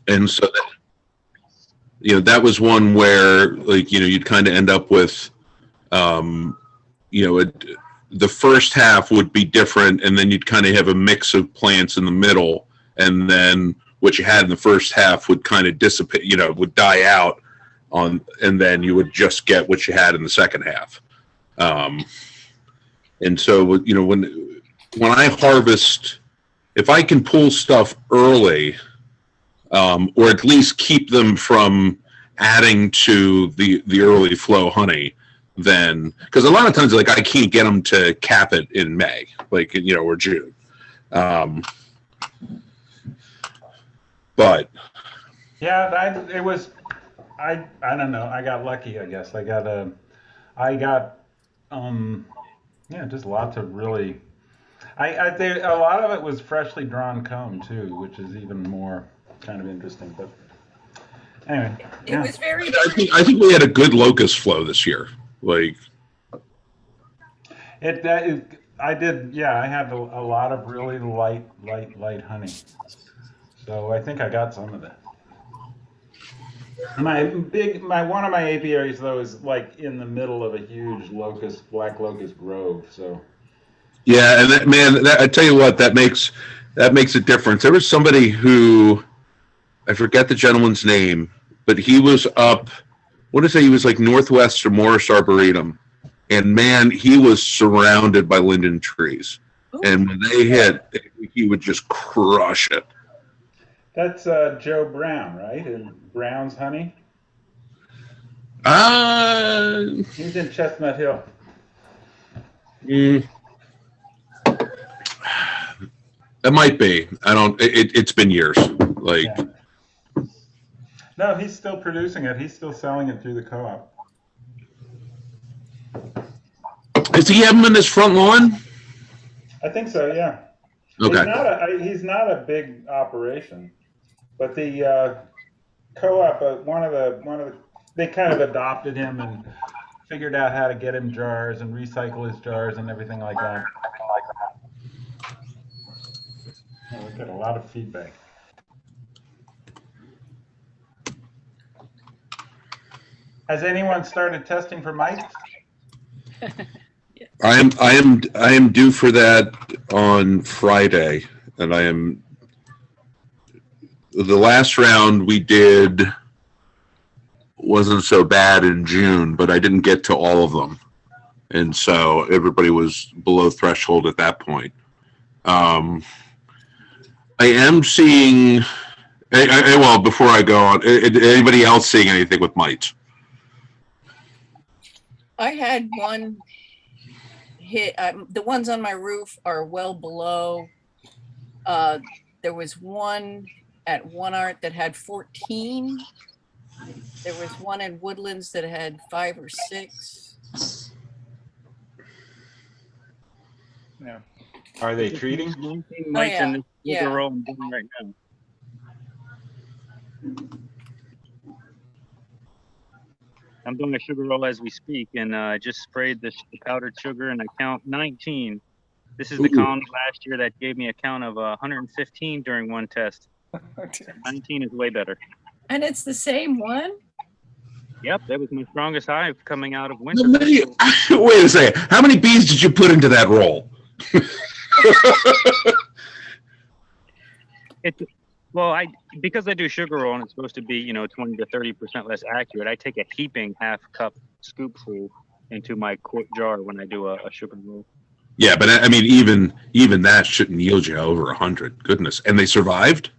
And so that was one where you'd kind of end up with the first half would be different, and then you'd kind of have a mix of plants in the middle, and then what you had in the first half would kind of dissipate, would die out and then you would just get what you had in the second half. And so when I harvest, if I can pull stuff early, or at least keep them from adding to the early flow honey, then, because a lot of times I can't get them to cap it in May, or June. But yeah, I don't know. I got lucky, I guess. I got just lots of really. A lot of it was freshly drawn comb too, which is even more kind of interesting. But anyway, it was very. I think we had a good locust flow this year. I did. Yeah, I had a lot of really light honey. So I think I got some of that. One of my apiaries though is in the middle of a huge black locust grove. So yeah, and I tell you what, that makes a difference. There was somebody who, I forget the gentleman's name, but he was up. What is it? He was northwest of Morris Arboretum, and man, he was surrounded by linden trees. Ooh. And when they hit, he would just crush it. That's Joe Brown, right? And Brown's Honey? He's in Chestnut Hill. That might be. I don't. It's been years. Yeah. No, he's still producing it. He's still selling it through the co-op. Does he have them in his front lawn? I think so. Yeah. Okay. He's not a big operation, but the co-op, one of the, they kind of adopted him and figured out how to get him jars and recycle his jars and everything like that. Oh, we got a lot of feedback. Has anyone started testing for mites? I am due for that on Friday, and the last round we did wasn't so bad in June, but I didn't get to all of them, and so everybody was below threshold at that point. I am seeing. Well, before I go on, anybody else seeing anything with mites? I had one hit. The ones on my roof are well below. There was one at One Art that had 14. There was one in Woodlands that had 5 or 6. Yeah. Are they treating? Mites in the sugar roll I'm doing right now. I'm doing a sugar roll as we speak, and I just sprayed the powdered sugar, and I count 19. This is the colony last year that gave me a count of 115 during one test. 19 is way better. And it's the same one? Yep, that was my strongest hive coming out of winter. Wait a second. How many bees did you put into that roll? Because I do sugar roll and it's supposed to be 20 to 30% less accurate. I take a heaping half cup scoopful into my quart jar when I do a sugar roll. Yeah, but I mean, even that shouldn't yield you over 100. Goodness, and they survived.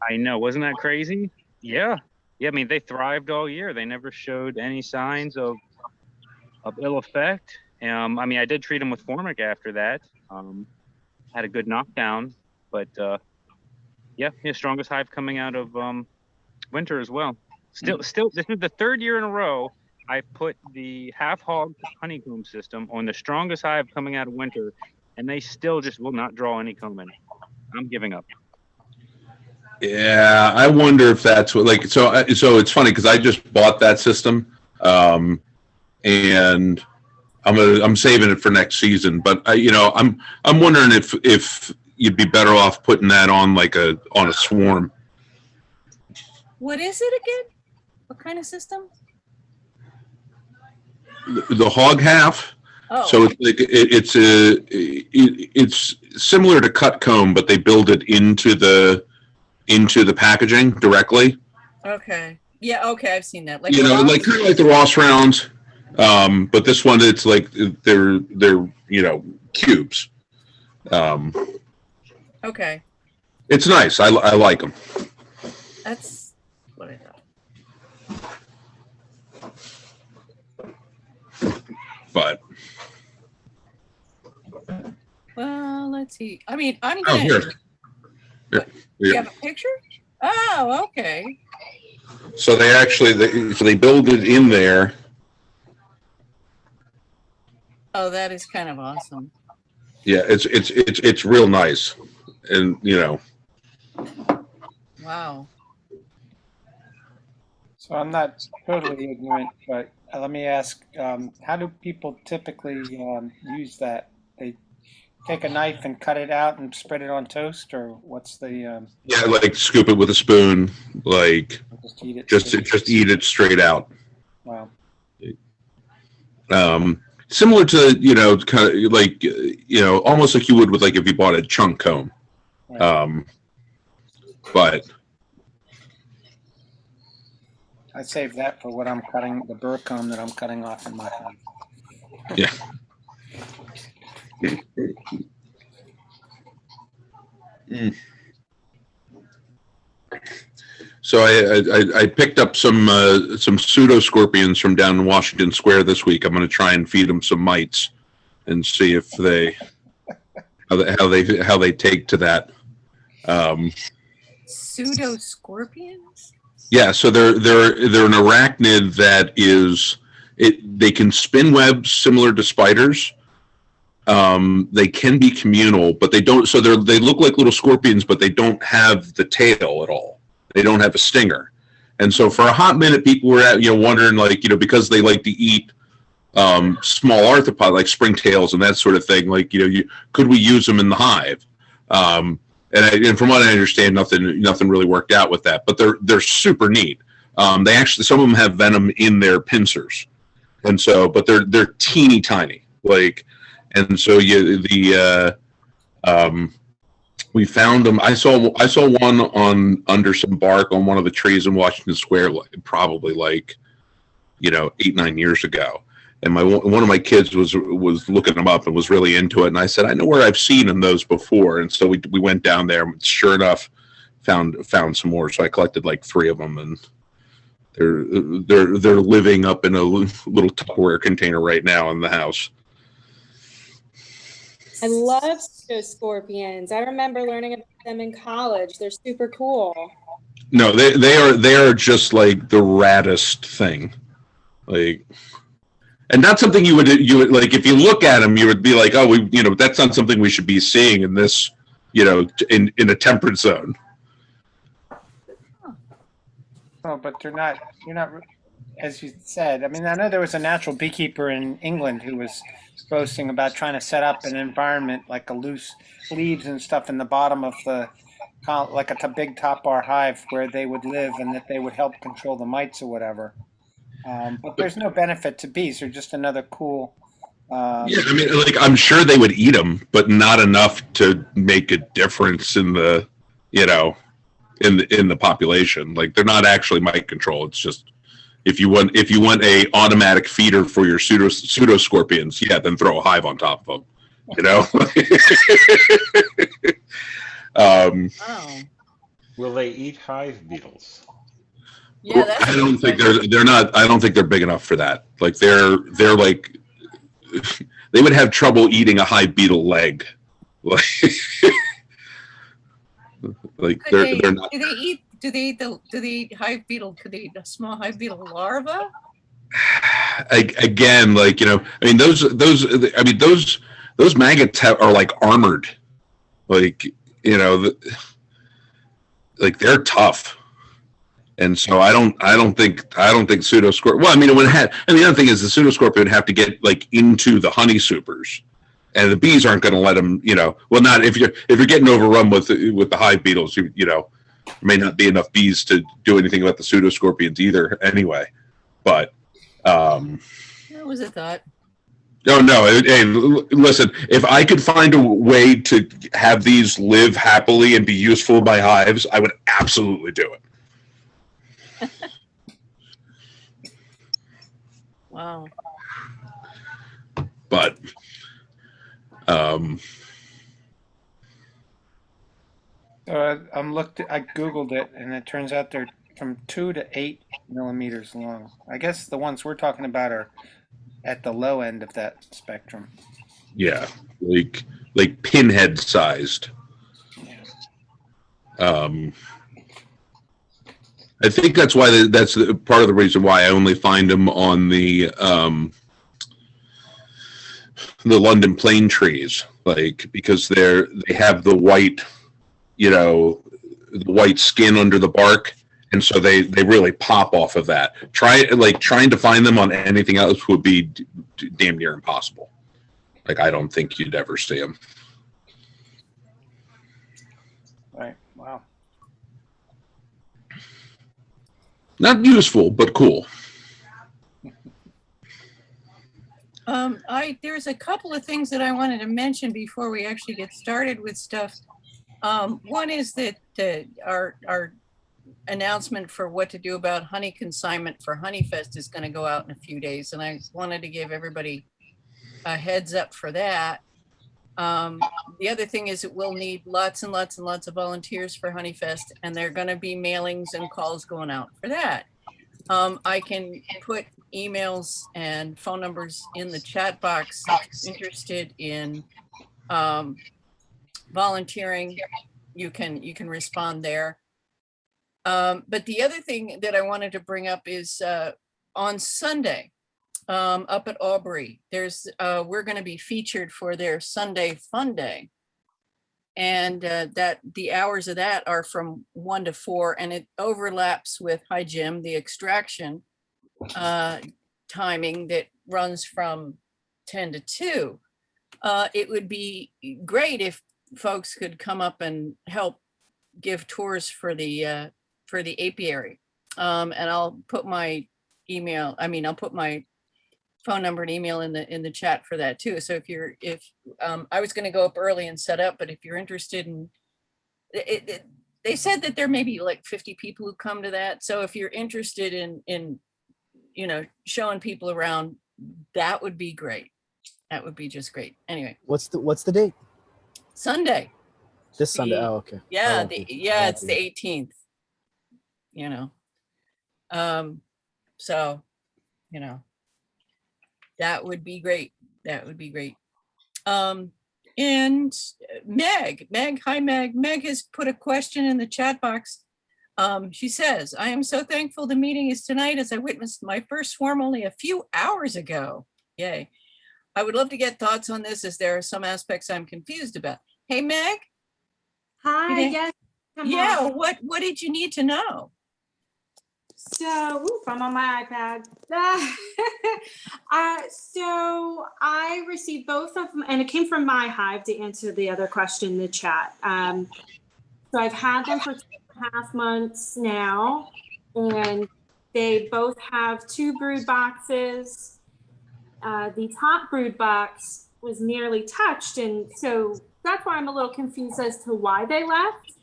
I know, wasn't that crazy? Yeah. I mean, they thrived all year. They never showed any signs of ill effect. I mean, I did treat them with formic after that. Had a good knockdown, but strongest hive coming out of winter as well. Still, this is the third year in a row I've put the half-hog honeycomb system on the strongest hive coming out of winter, and they still just will not draw any comb in. I'm giving up. Yeah, I wonder if that's what so it's funny because I just bought that system, and I'm saving it for next season. But I'm wondering if you'd be better off putting that on on a swarm. What is it again? What kind of system? The hog half. Oh, So it's like it's similar to cut comb, but they build it into the packaging directly. okay. Yeah, okay, I've seen that. Like You know, Ross? like kind of like the Ross rounds, but this one it's like they're cubes. Okay, It's nice. I like them. that's what I thought. But Well, let's see. I mean, I'm oh, gonna. here. You Here. have a picture? Oh, okay. So they build it in there. Oh, that is kind of awesome. Yeah, it's real nice, and Wow. So I'm not totally ignorant, but let me ask, how do people typically use that? They take a knife and cut it out and spread it on toast, or what's the? Yeah, like scoop it with a spoon, like Just eat it. just eat it straight out. Wow. Similar to kind of like almost like you would with like if you bought a chunk comb. Right. But I save that for what I'm cutting, the burr comb that I'm cutting off in my hive. yeah. So I picked up some pseudo scorpions from down in Washington Square this week. I'm going to try and feed them some mites and see if how they take to that. Pseudo scorpions? Yeah, so they're an arachnid that is they can spin webs similar to spiders. They can be communal, but they don't. So they look like little scorpions, but they don't have the tail at all. They don't have a stinger, and so for a hot minute, people were wondering because they like to eat small arthropod like springtails and that sort of thing. Like could we use them in the hive? And from what I understand, nothing really worked out with that. But they're super neat. They actually some of them have venom in their pincers, and so but they're teeny tiny and so we found them. I saw one under some bark on one of the trees in Washington Square, probably 8-9 years ago. And one of my kids was looking them up and was really into it. And I said, I know where I've seen those before. And so we went down there. And sure enough, found some more. So I collected 3 of them, and they're living up in a little Tupperware container right now in the house. I love pseudo scorpions. I remember learning about them in college. They're super cool. No, they are just like the raddest thing, and not something you would like if you look at them, you would be like, oh, that's not something we should be seeing in this, in a temperate zone. Oh, but you're not, as you said. I mean, I know there was a natural beekeeper in England who was boasting about trying to set up an environment like a loose leaves and stuff in the bottom of the, like a big top bar hive where they would live, and that they would help control the mites or whatever. But there's no benefit to bees. They're just another cool. Yeah, I mean, I'm sure they would eat them, but not enough to make a difference in the, in the population. They're not actually mite control. It's just if you want a automatic feeder for your pseudo scorpions, yeah, then throw a hive on top of them. Oh. Will they eat hive beetles? Yeah, that's I don't think they're not. I don't think they're big enough for that. They're like they would have trouble eating a hive beetle leg. They're not. Do they eat hive beetle? Could they eat a small hive beetle larva? Again, those maggots are like armored, they're tough. And so I don't think pseudo scorpion. Well, I mean, and the other thing is the pseudo scorpion would have to get into the honey supers, and the bees aren't going to let them. Well, not if you're getting overrun with the hive beetles. may not be enough bees to do anything about the pseudo scorpions either anyway. But That was a thought. oh no, hey, listen, if I could find a way to have these live happily and be useful in my hives, I would absolutely do it. Wow. But So I Googled it, and it turns out they're from 2 to 8 millimeters long. I guess the ones we're talking about are at the low end of that spectrum. yeah, like pinhead sized. Yeah. I think that's why that's part of the reason why I only find them on the London plane trees, like because they have the white, the white skin under the bark, and so they really pop off of that. Trying to find them on anything else would be damn near impossible. Like I don't think you'd ever see them. Right. Wow. Not useful, but cool. There's a couple of things that I wanted to mention before we actually get started with stuff. One is that our announcement for what to do about honey consignment for Honeyfest is going to go out in a few days, and I wanted to give everybody a heads up for that. The other thing is that we'll need lots and lots and lots of volunteers for Honeyfest, and there are going to be mailings and calls going out for that. I can put emails and phone numbers in the chat box if you're interested in volunteering. You can respond there. But the other thing that I wanted to bring up is on Sunday up at Aubrey, we're going to be featured for their Sunday Fun Day. And that the hours of that are from 1 to 4, and it overlaps with Hi Jim, the extraction timing that runs from 10 to 2. It would be great if folks could come up and help give tours for the apiary. And I'll put my I'll put my phone number and email in the chat for that too. So if I was going to go up early and set up, but if you're interested in it, they said that there may be like 50 people who come to that. So if you're interested in showing people around, that would be great. That would be just great. Anyway, What's the date? Sunday. This Sunday. Oh, okay. Yeah, it's the 18th. So that would be great. That would be great. And Meg, hi Meg. Meg has put a question in the chat box. She says, I am so thankful the meeting is tonight as I witnessed my first swarm only a few hours ago. Yay. I would love to get thoughts on this as there are some aspects I'm confused about. Hey, Meg. Hi, yes. Yeah, what did you need to know? So, I'm on my iPad. So I received both of them, and it came from my hive to answer the other question in the chat. So I've had them for 2.5 months now, and they both have 2 brood boxes. The top brood box was nearly touched, and so that's why I'm a little confused as to why they left.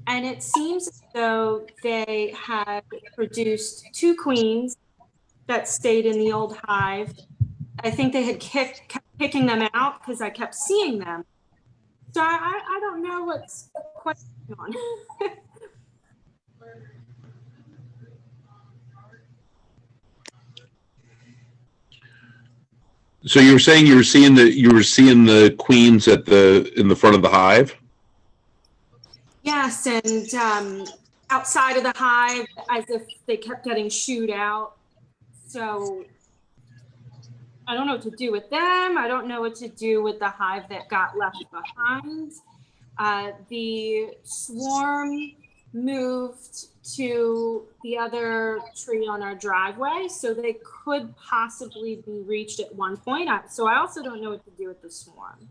And it seems as though they had produced 2 queens that stayed in the old hive. I think they had kept picking them out because I kept seeing them. So I don't know what's quite going on. So you were saying you were seeing the queens in the front of the hive? Yes, and outside of the hive, as if they kept getting shooed out. So I don't know what to do with them. I don't know what to do with the hive that got left behind. The swarm moved to the other tree on our driveway, so they could possibly be reached at one point. So I also don't know what to do with the swarm.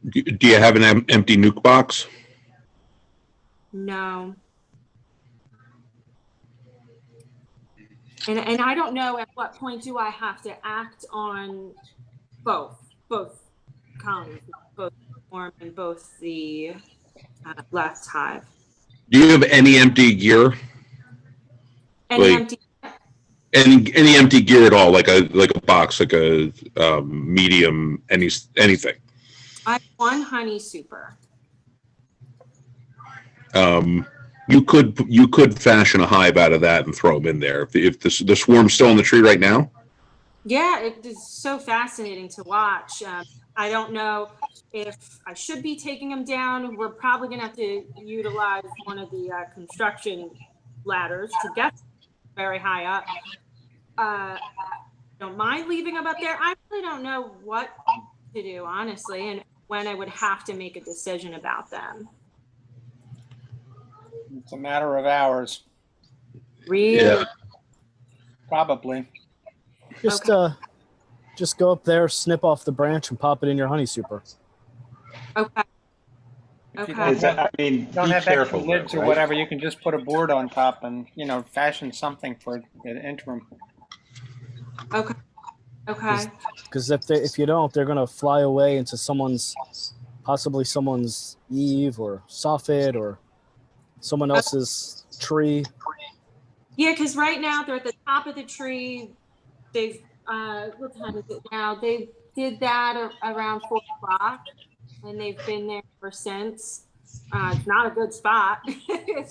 Do you have an empty nuke box? No. And I don't know at what point do I have to act on both colonies, both swarm and both the left hive. Do you have any empty gear? Any Like- empty? Any empty gear at all, like a box, like a medium, anything. I have one honey super. You could fashion a hive out of that and throw them in there. If the swarm's still on the tree right now. Yeah, it is so fascinating to watch. I don't know if I should be taking them down. We're probably gonna have to utilize one of the construction ladders to get very high up. Don't mind leaving them up there. I really don't know what to do, honestly, and when I would have to make a decision about them. It's a matter of hours, Really? Yeah. probably. Just Okay. just go up there, snip off the branch, and pop it in your honey super. Okay. If you Okay. Is that, I mean, don't be have extra careful. lids though, or right? whatever, you can just put a board on top and, fashion something for the interim. Okay. Okay. Because if you don't, they're gonna fly away into possibly someone's eave or soffit or someone else's tree. Yeah, because right now they're at the top of the tree. They've what time is it now? They did that around 4 o'clock, and they've been there ever since. It's not a good spot.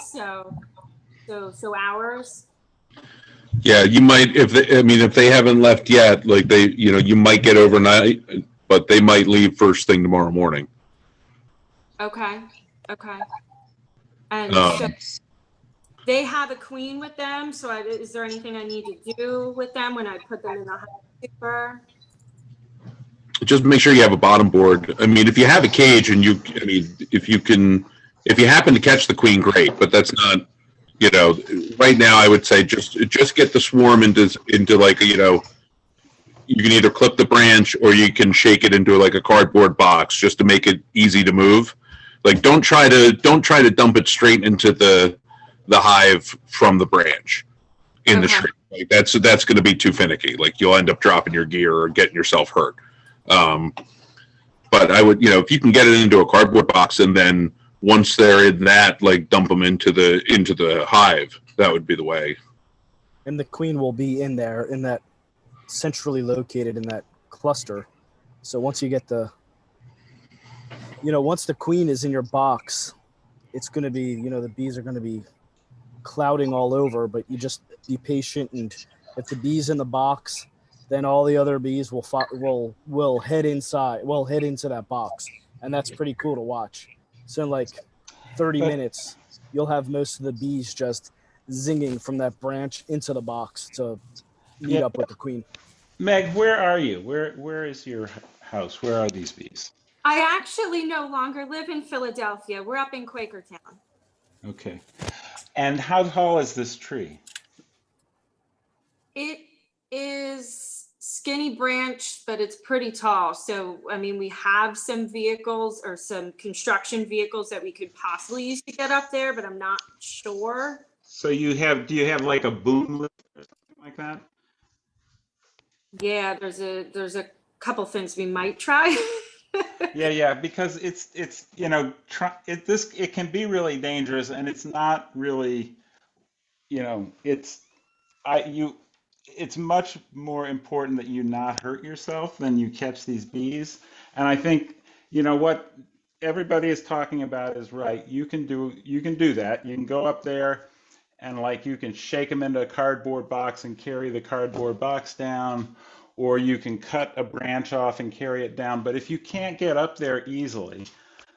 so hours. Yeah, you might if they haven't left yet, like you might get overnight, but they might leave first thing tomorrow morning. Okay. And Um, so they have a queen with them. So is there anything I need to do with them when I put them in the hive super? Just make sure you have a bottom board. I mean, if you have a cage and if you happen to catch the queen, great. But that's not, right now I would say just get the swarm into like, you can either clip the branch or you can shake it into like a cardboard box just to make it easy to move. Like, don't try to dump it straight into the hive from the branch in the Okay. tree. Like that's going to be too finicky. Like you'll end up dropping your gear or getting yourself hurt. But I would, if you can get it into a cardboard box and then once they're in that, like dump them into the hive, that would be the way. And the queen will be in there, in that centrally located in that cluster. So once you get once the queen is in your box, it's going to be, the bees are going to be clouding all over, but you just be patient. And if the bee's in the box, then all the other bees will head inside, head into that box. And that's pretty cool to watch. So in like 30 minutes, you'll have most of the bees just zinging from that branch into the box to meet up with the queen. Meg, where are you? Where is your house? Where are these bees? I actually no longer live in Philadelphia. We're up in Quakertown. Okay. And how tall is this tree? It is skinny branch, but it's pretty tall. So, I mean, we have some vehicles or some construction vehicles that we could possibly use to get up there, but I'm not sure. So do you have like a boom lift or something like that? Yeah, there's a couple things we might try. Yeah, because it can be really dangerous, and it's not really, it's much more important that you not hurt yourself than you catch these bees. And I think, what everybody is talking about is right. You can do that. You can go up there and you can shake them into a cardboard box and carry the cardboard box down, or you can cut a branch off and carry it down. But if you can't get up there easily,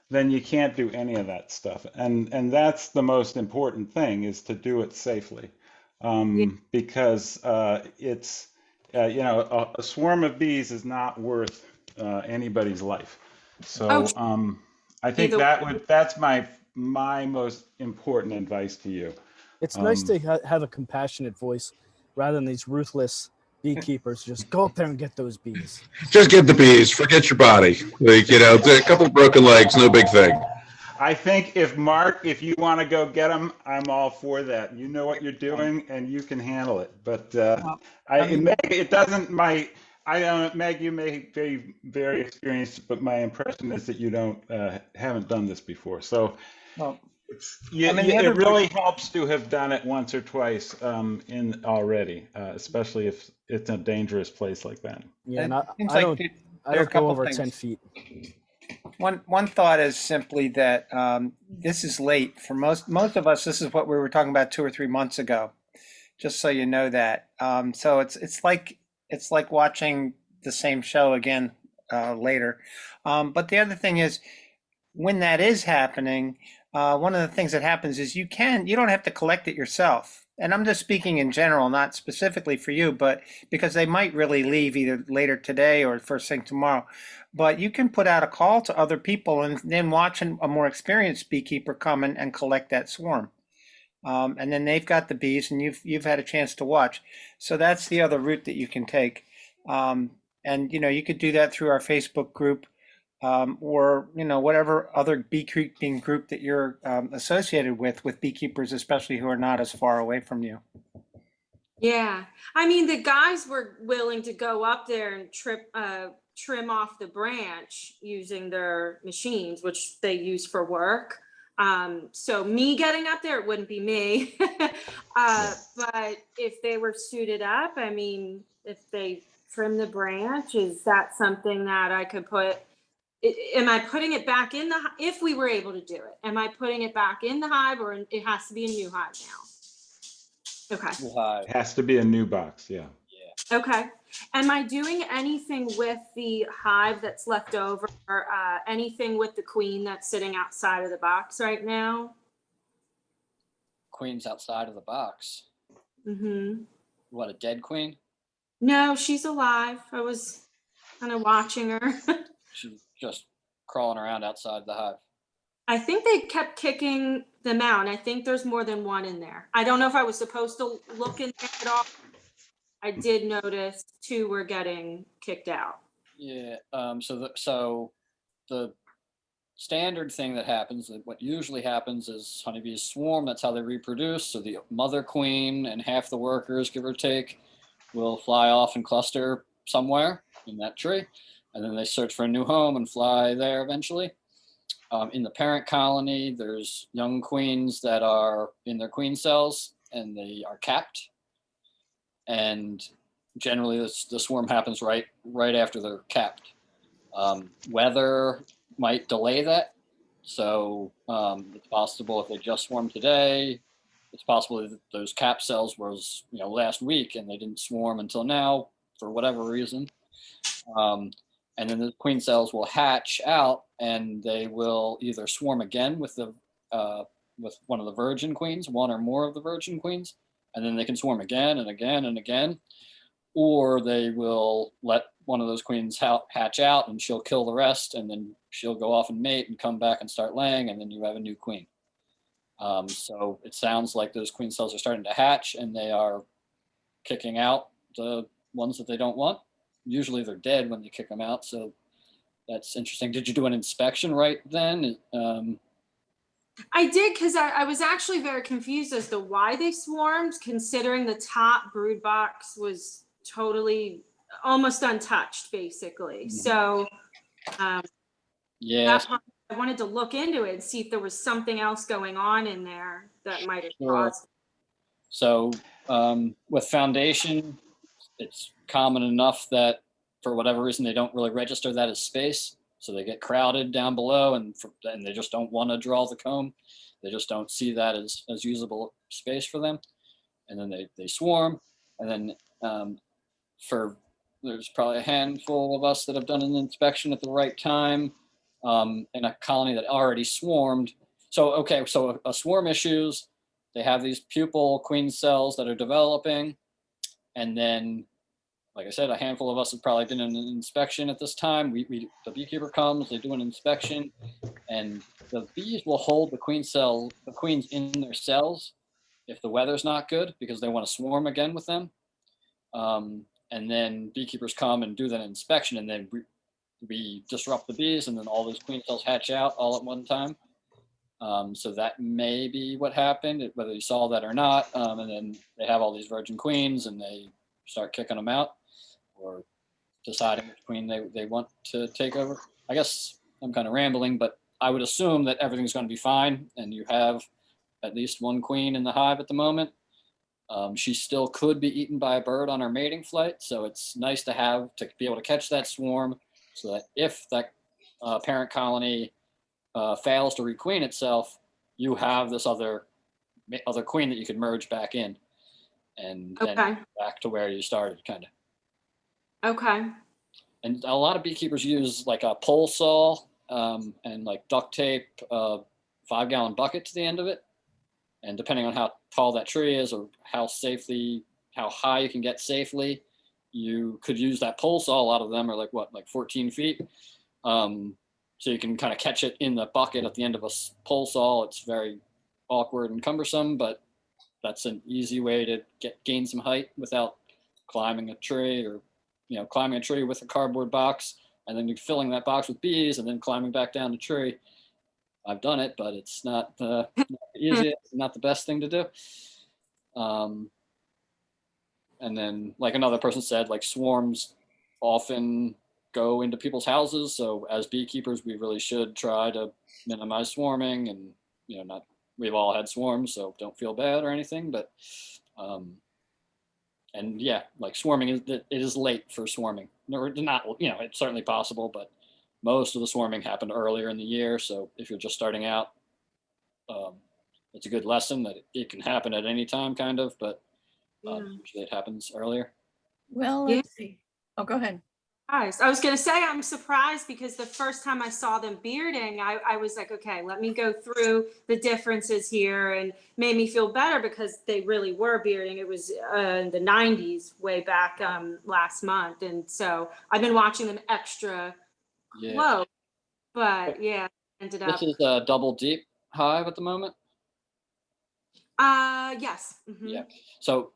then you can't do any of that stuff. And that's the most important thing, is to do it safely. Because it's, a swarm of bees is not worth anybody's life. So I think that's my most important advice to you. It's nice to have a compassionate voice rather than these ruthless beekeepers. Just go up there and get those bees. Just get the bees. Forget your body. Like, a couple broken legs, no big thing. I think if Mark, if you want to go get them, I'm all for that. You know what you're doing and you can handle it. But Meg, it doesn't. I don't. Meg, you may be very experienced, but my impression is that you haven't done this before. So Well, it really helps to have done it once or twice in already, especially if it's a dangerous place like that. Yeah, and I seems like don't, there I are a don't go couple over things. 10 feet. One thought is simply that this is late for most of us. This is what we were talking about 2 or 3 months ago. Just so you know that. So it's like watching the same show again later. But the other thing is, when that is happening, one of the things that happens is you don't have to collect it yourself. And I'm just speaking in general, not specifically for you, but because they might really leave either later today or first thing tomorrow. But you can put out a call to other people and then watch a more experienced beekeeper come in and collect that swarm. And then they've got the bees, and you've had a chance to watch. So that's the other route that you can take. And you could do that through our Facebook group, or whatever other beekeeping group that you're associated with beekeepers, especially who are not as far away from you. Yeah, I mean, the guys were willing to go up there and trim off the branch using their machines, which they use for work. So me getting up there, it wouldn't be me. But if they were suited up, I mean, if they trim the branch, is that something that I could put? Am I putting it back in if we were able to do it, am I putting it back in the hive, or it has to be a new hive now? Okay. It has to be a new box, yeah. Okay. Am I doing anything with the hive that's left over, or anything with the queen that's sitting outside of the box right now? Queen's outside of the box. Mm-hmm. What, a dead queen? No, she's alive. I was kind of watching her. She's just crawling around outside the hive. I think they kept kicking them out, and I think there's more than one in there. I don't know if I was supposed to look in there at all. I did notice 2 were getting kicked out. Yeah. So the standard thing that happens, what usually happens, is honeybees swarm. That's how they reproduce. So the mother queen and half the workers, give or take, will fly off and cluster somewhere in that tree. And then they search for a new home and fly there eventually. In the parent colony, there's young queens that are in their queen cells, and they are capped. And generally, the swarm happens right after they're capped. Weather might delay that. So it's possible if they just swarmed today, it's possible that those cap cells was last week and they didn't swarm until now for whatever reason. And then the queen cells will hatch out, and they will either swarm again with one of the virgin queens, one or more of the virgin queens, and then they can swarm again and again and again, or they will let one of those queens hatch out, and she'll kill the rest, and then she'll go off and mate and come back and start laying, and then you have a new queen. So it sounds like those queen cells are starting to hatch, and they are kicking out the ones that they don't want. Usually they're dead when you kick them out, so that's interesting. Did you do an inspection right then? I did, because I was actually very confused as to why they swarmed, considering the top brood box was totally almost untouched, basically. So Yeah. I wanted to look into it and see if there was something else going on in there that might have caused it. So with foundation, it's common enough that for whatever reason they don't really register that as space, so they get crowded down below, and they just don't want to draw the comb. They just don't see that as usable space for them, and then they swarm. And then there's probably a handful of us that have done an inspection at the right time in a colony that already swarmed. So a swarm issues, they have these pupal queen cells that are developing, and then, like I said, a handful of us have probably been in an inspection at this time. The beekeeper comes, they do an inspection, and the bees will hold the queens in their cells if the weather's not good, because they want to swarm again with them. And then beekeepers come and do that inspection, and then we disrupt the bees, and then all those queen cells hatch out all at one time. So that may be what happened, whether you saw that or not. And then they have all these virgin queens and they start kicking them out or deciding which queen they want to take over. I guess I'm kind of rambling, but I would assume that everything's going to be fine and you have at least one queen in the hive at the moment. She still could be eaten by a bird on her mating flight. So it's nice to be able to catch that swarm so that if that parent colony fails to requeen itself, you have this other queen that you could merge back in and then back to where you started, kind of. Okay. And a lot of beekeepers use like a pole saw and like duct tape, 5-gallon bucket to the end of it. And depending on how tall that tree is or how high you can get safely, you could use that pole saw. A lot of them are like 14 feet. So you can kind of catch it in the bucket at the end of a pole saw. It's very awkward and cumbersome, but that's an easy way to gain some height without climbing a tree or, climbing a tree with a cardboard box and then you're filling that box with bees and then climbing back down the tree. I've done it, but it's not the easiest, not the best thing to do. And then like another person said, like swarms often go into people's houses. So as beekeepers, we really should try to minimize swarming and, we've all had swarms, so don't feel bad or anything, but, and yeah, like swarming it is late for swarming. Or not, it's certainly possible, but most of the swarming happened earlier in the year. So if you're just starting out, it's a good lesson that it can happen at any time, kind of, but usually it happens earlier. Well, let's see. Oh, go ahead. I was going to say, I'm surprised because the first time I saw them bearding, I was like, okay, let me go through the differences here, and made me feel better because they really were bearding. It was in the 90s way back last month. And so I've been watching them extra close, but ended up. This is a double deep hive at the moment? Yes. Mm-hmm. Yeah. So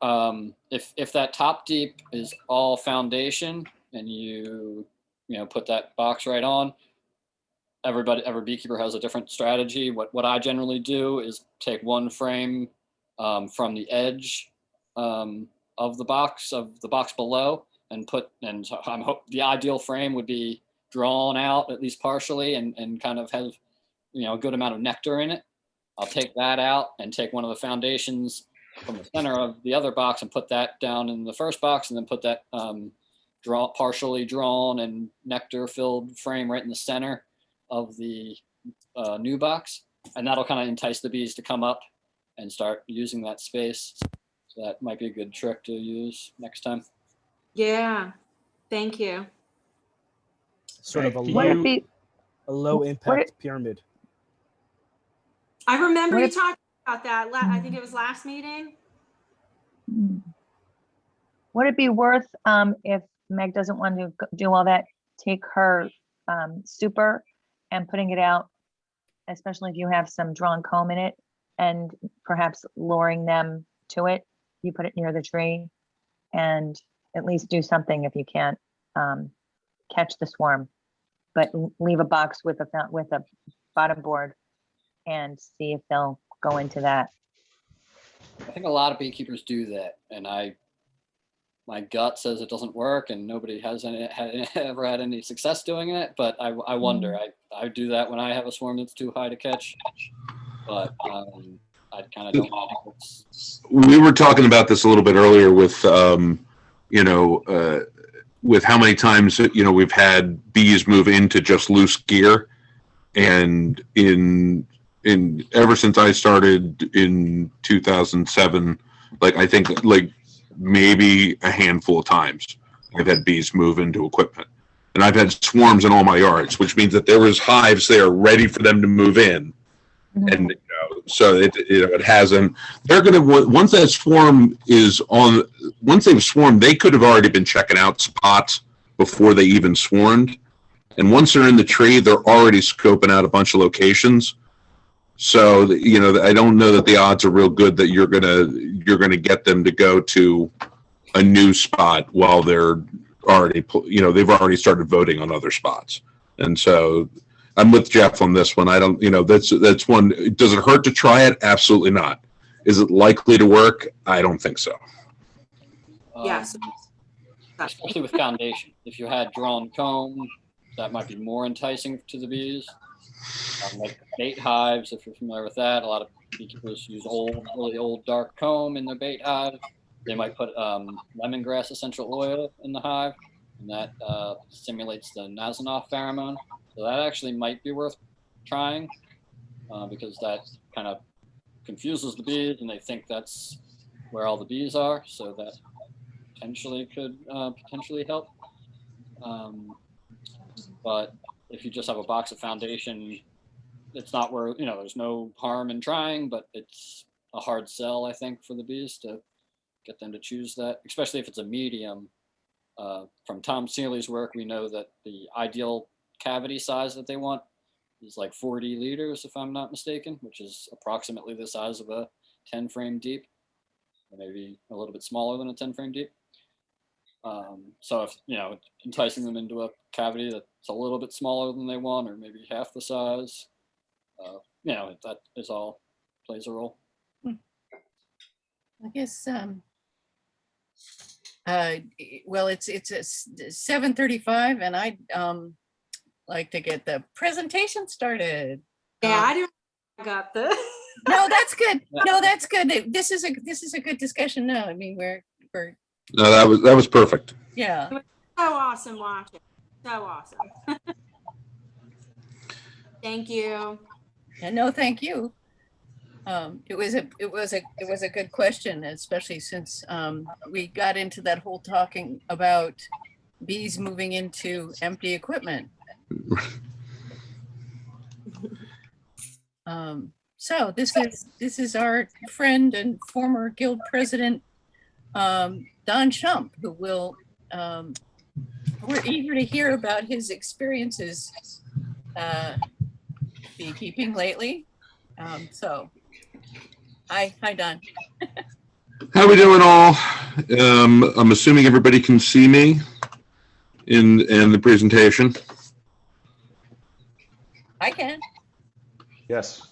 if that top deep is all foundation, and you put that box right on, every beekeeper has a different strategy. What I generally do is take one frame from the edge of the box below and the ideal frame would be drawn out at least partially and kind of have a good amount of nectar in it. I'll take that out and take one of the foundations from the center of the other box and put that down in the first box and then put that partially drawn and nectar filled frame right in the center of the new box, and that'll kind of entice the bees to come up and start using that space. So that might be a good trick to use next time. Yeah, thank you. Sort of a low impact pyramid. I remember you talking about that. I think it was last meeting. Would it be worth, if Meg doesn't want to do all that, take her super and putting it out, especially if you have some drawn comb in it, and perhaps luring them to it? You put it near the tree and at least do something if you can't catch the swarm, but leave a box with a bottom board and see if they'll go into that. I think a lot of beekeepers do that, and my gut says it doesn't work, and nobody has ever had any success doing it. But I wonder. I do that when I have a swarm that's too high to catch, but I kind of don't. We were talking about this a little bit earlier with with how many times we've had bees move into just loose gear, and in ever since I started in 2007, I think maybe a handful of times I've had bees move into equipment, and I've had swarms in all my yards, which means that there was hives there ready for them to move in. Mm-hmm. And so it hasn't. They're gonna, once that swarm is on, once they've swarmed, they could have already been checking out spots before they even swarmed, and once they're in the tree, they're already scoping out a bunch of locations. So I don't know that the odds are real good that you're gonna get them to go to a new spot while they're already they've already started voting on other spots. And so I'm with Jeff on this one. I don't, that's one. Does it hurt to try it? Absolutely not. Is it likely to work? I don't think so. Yes. Especially with foundation. If you had drawn comb, that might be more enticing to the bees. Like bait hives, if you're familiar with that, a lot of beekeepers use really old dark comb in their bait hive. They might put lemongrass essential oil in the hive, and that stimulates the Nasonov pheromone. So that actually might be worth trying because that kind of confuses the bees, and they think that's where all the bees are. So that potentially could potentially help. But if you just have a box of foundation, it's not where, there's no harm in trying, but it's a hard sell, I think, for the bees to get them to choose that, especially if it's a medium. From Tom Seeley's work, we know that the ideal cavity size that they want is like 40 liters, if I'm not mistaken, which is approximately the size of a 10 frame deep, or maybe a little bit smaller than a 10 frame deep. So if, enticing them into a cavity that's a little bit smaller than they want, or maybe half the size, that is all plays a role. I guess, well, it's 7:35 and I'd like to get the presentation started. Yeah, I got the. No, that's good. No, that's good. This is a good discussion. No, I mean, we're. No, that was perfect. Yeah. It was so awesome watching. So awesome. Thank you. And no, thank you. It was a good question, especially since we got into that whole talking about bees moving into empty equipment. So this is our friend and former guild president, Don Shump, who will, we're eager to hear about his experiences beekeeping lately. So, hi Don. How we doing all? I'm assuming everybody can see me in the presentation. I can. Yes.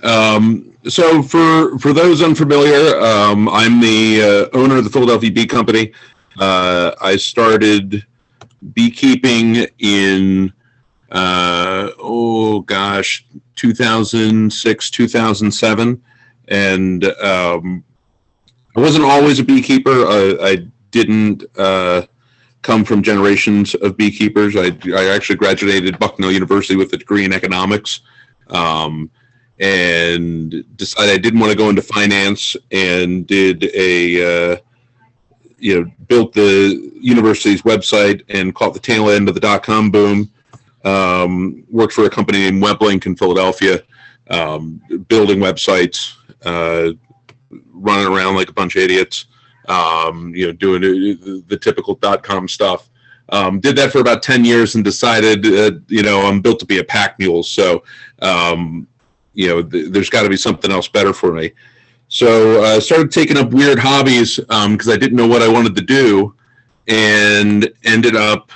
So for those unfamiliar, I'm the owner of the Philadelphia Bee Company. I started beekeeping in 2006, 2007, and I wasn't always a beekeeper. I didn't come from generations of beekeepers. I actually graduated Bucknell University with a degree in economics. And decided I didn't want to go into finance, and did built the university's website and caught the tail end of the .com boom. Worked for a company named Weblink in Philadelphia, building websites, running around like a bunch of idiots, doing the typical .com stuff. Did that for about 10 years and decided, I'm built to be a pack mule. So, there's got to be something else better for me. So I started taking up weird hobbies because I didn't know what I wanted to do, and ended up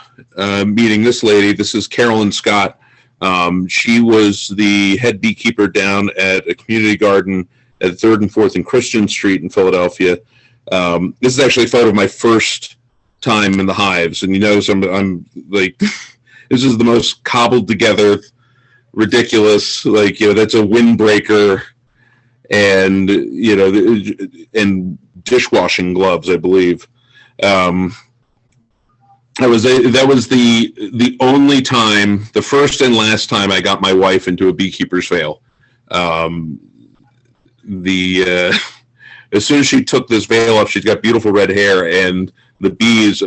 meeting this lady. This is Carolyn Scott. She was the head beekeeper down at a community garden at 3rd and 4th and Christian Street in Philadelphia. This is actually a photo of my first time in the hives, and I'm like, this is the most cobbled together, ridiculous, that's a windbreaker, and and dishwashing gloves, I believe. That was the only time, the first and last time I got my wife into a beekeeper's veil. As soon as she took this veil off, she's got beautiful red hair, and the bees,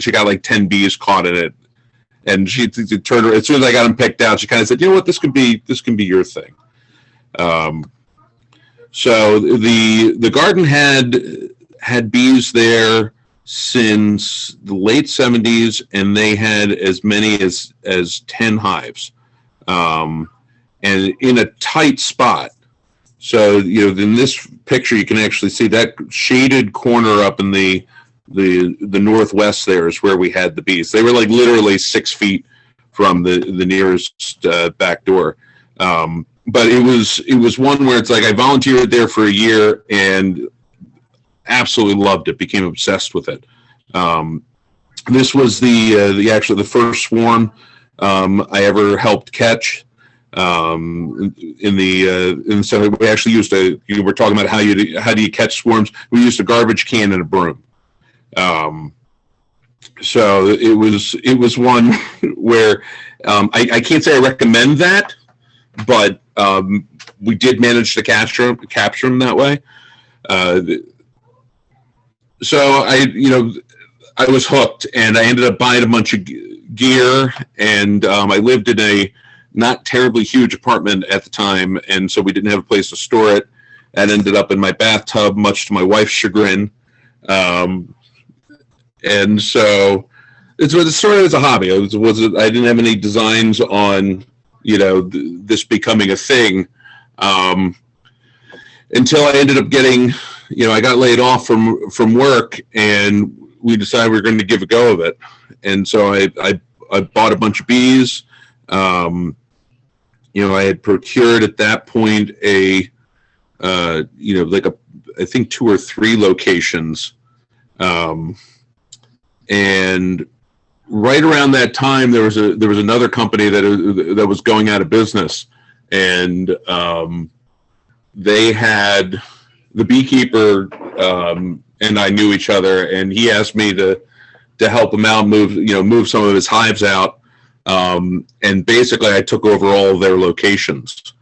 she got like 10 bees caught in it. And she turned, as soon as I got them picked out, she kind of said, "You know what? This can be your thing." So the garden had bees there since the late 70s, and they had as many as 10 hives, and in a tight spot. So in this picture, you can actually see that shaded corner up in the northwest there is where we had the bees. They were like literally 6 feet from the nearest back door. But it was one where it's like I volunteered there for a year and absolutely loved it, became obsessed with it. This was the first swarm I ever helped catch. In the so we actually used we're talking about how do you catch swarms. We used a garbage can and a broom. So it was one where I can't say I recommend that, but we did manage to capture them that way. So I was hooked, and I ended up buying a bunch of gear, and I lived in a not terribly huge apartment at the time, and so we didn't have a place to store it. That ended up in my bathtub, much to my wife's chagrin. And so it started as a hobby. I didn't have any designs on this becoming a thing until I ended up getting, I got laid off from work, and we decided we were going to give a go of it. And so I bought a bunch of bees. I had procured at that point I think 2 or 3 locations. And right around that time, there was another company that was going out of business, and they had the Beekeeper, and I knew each other, and he asked me to help him out, move some of his hives out. And basically I took over all of their locations.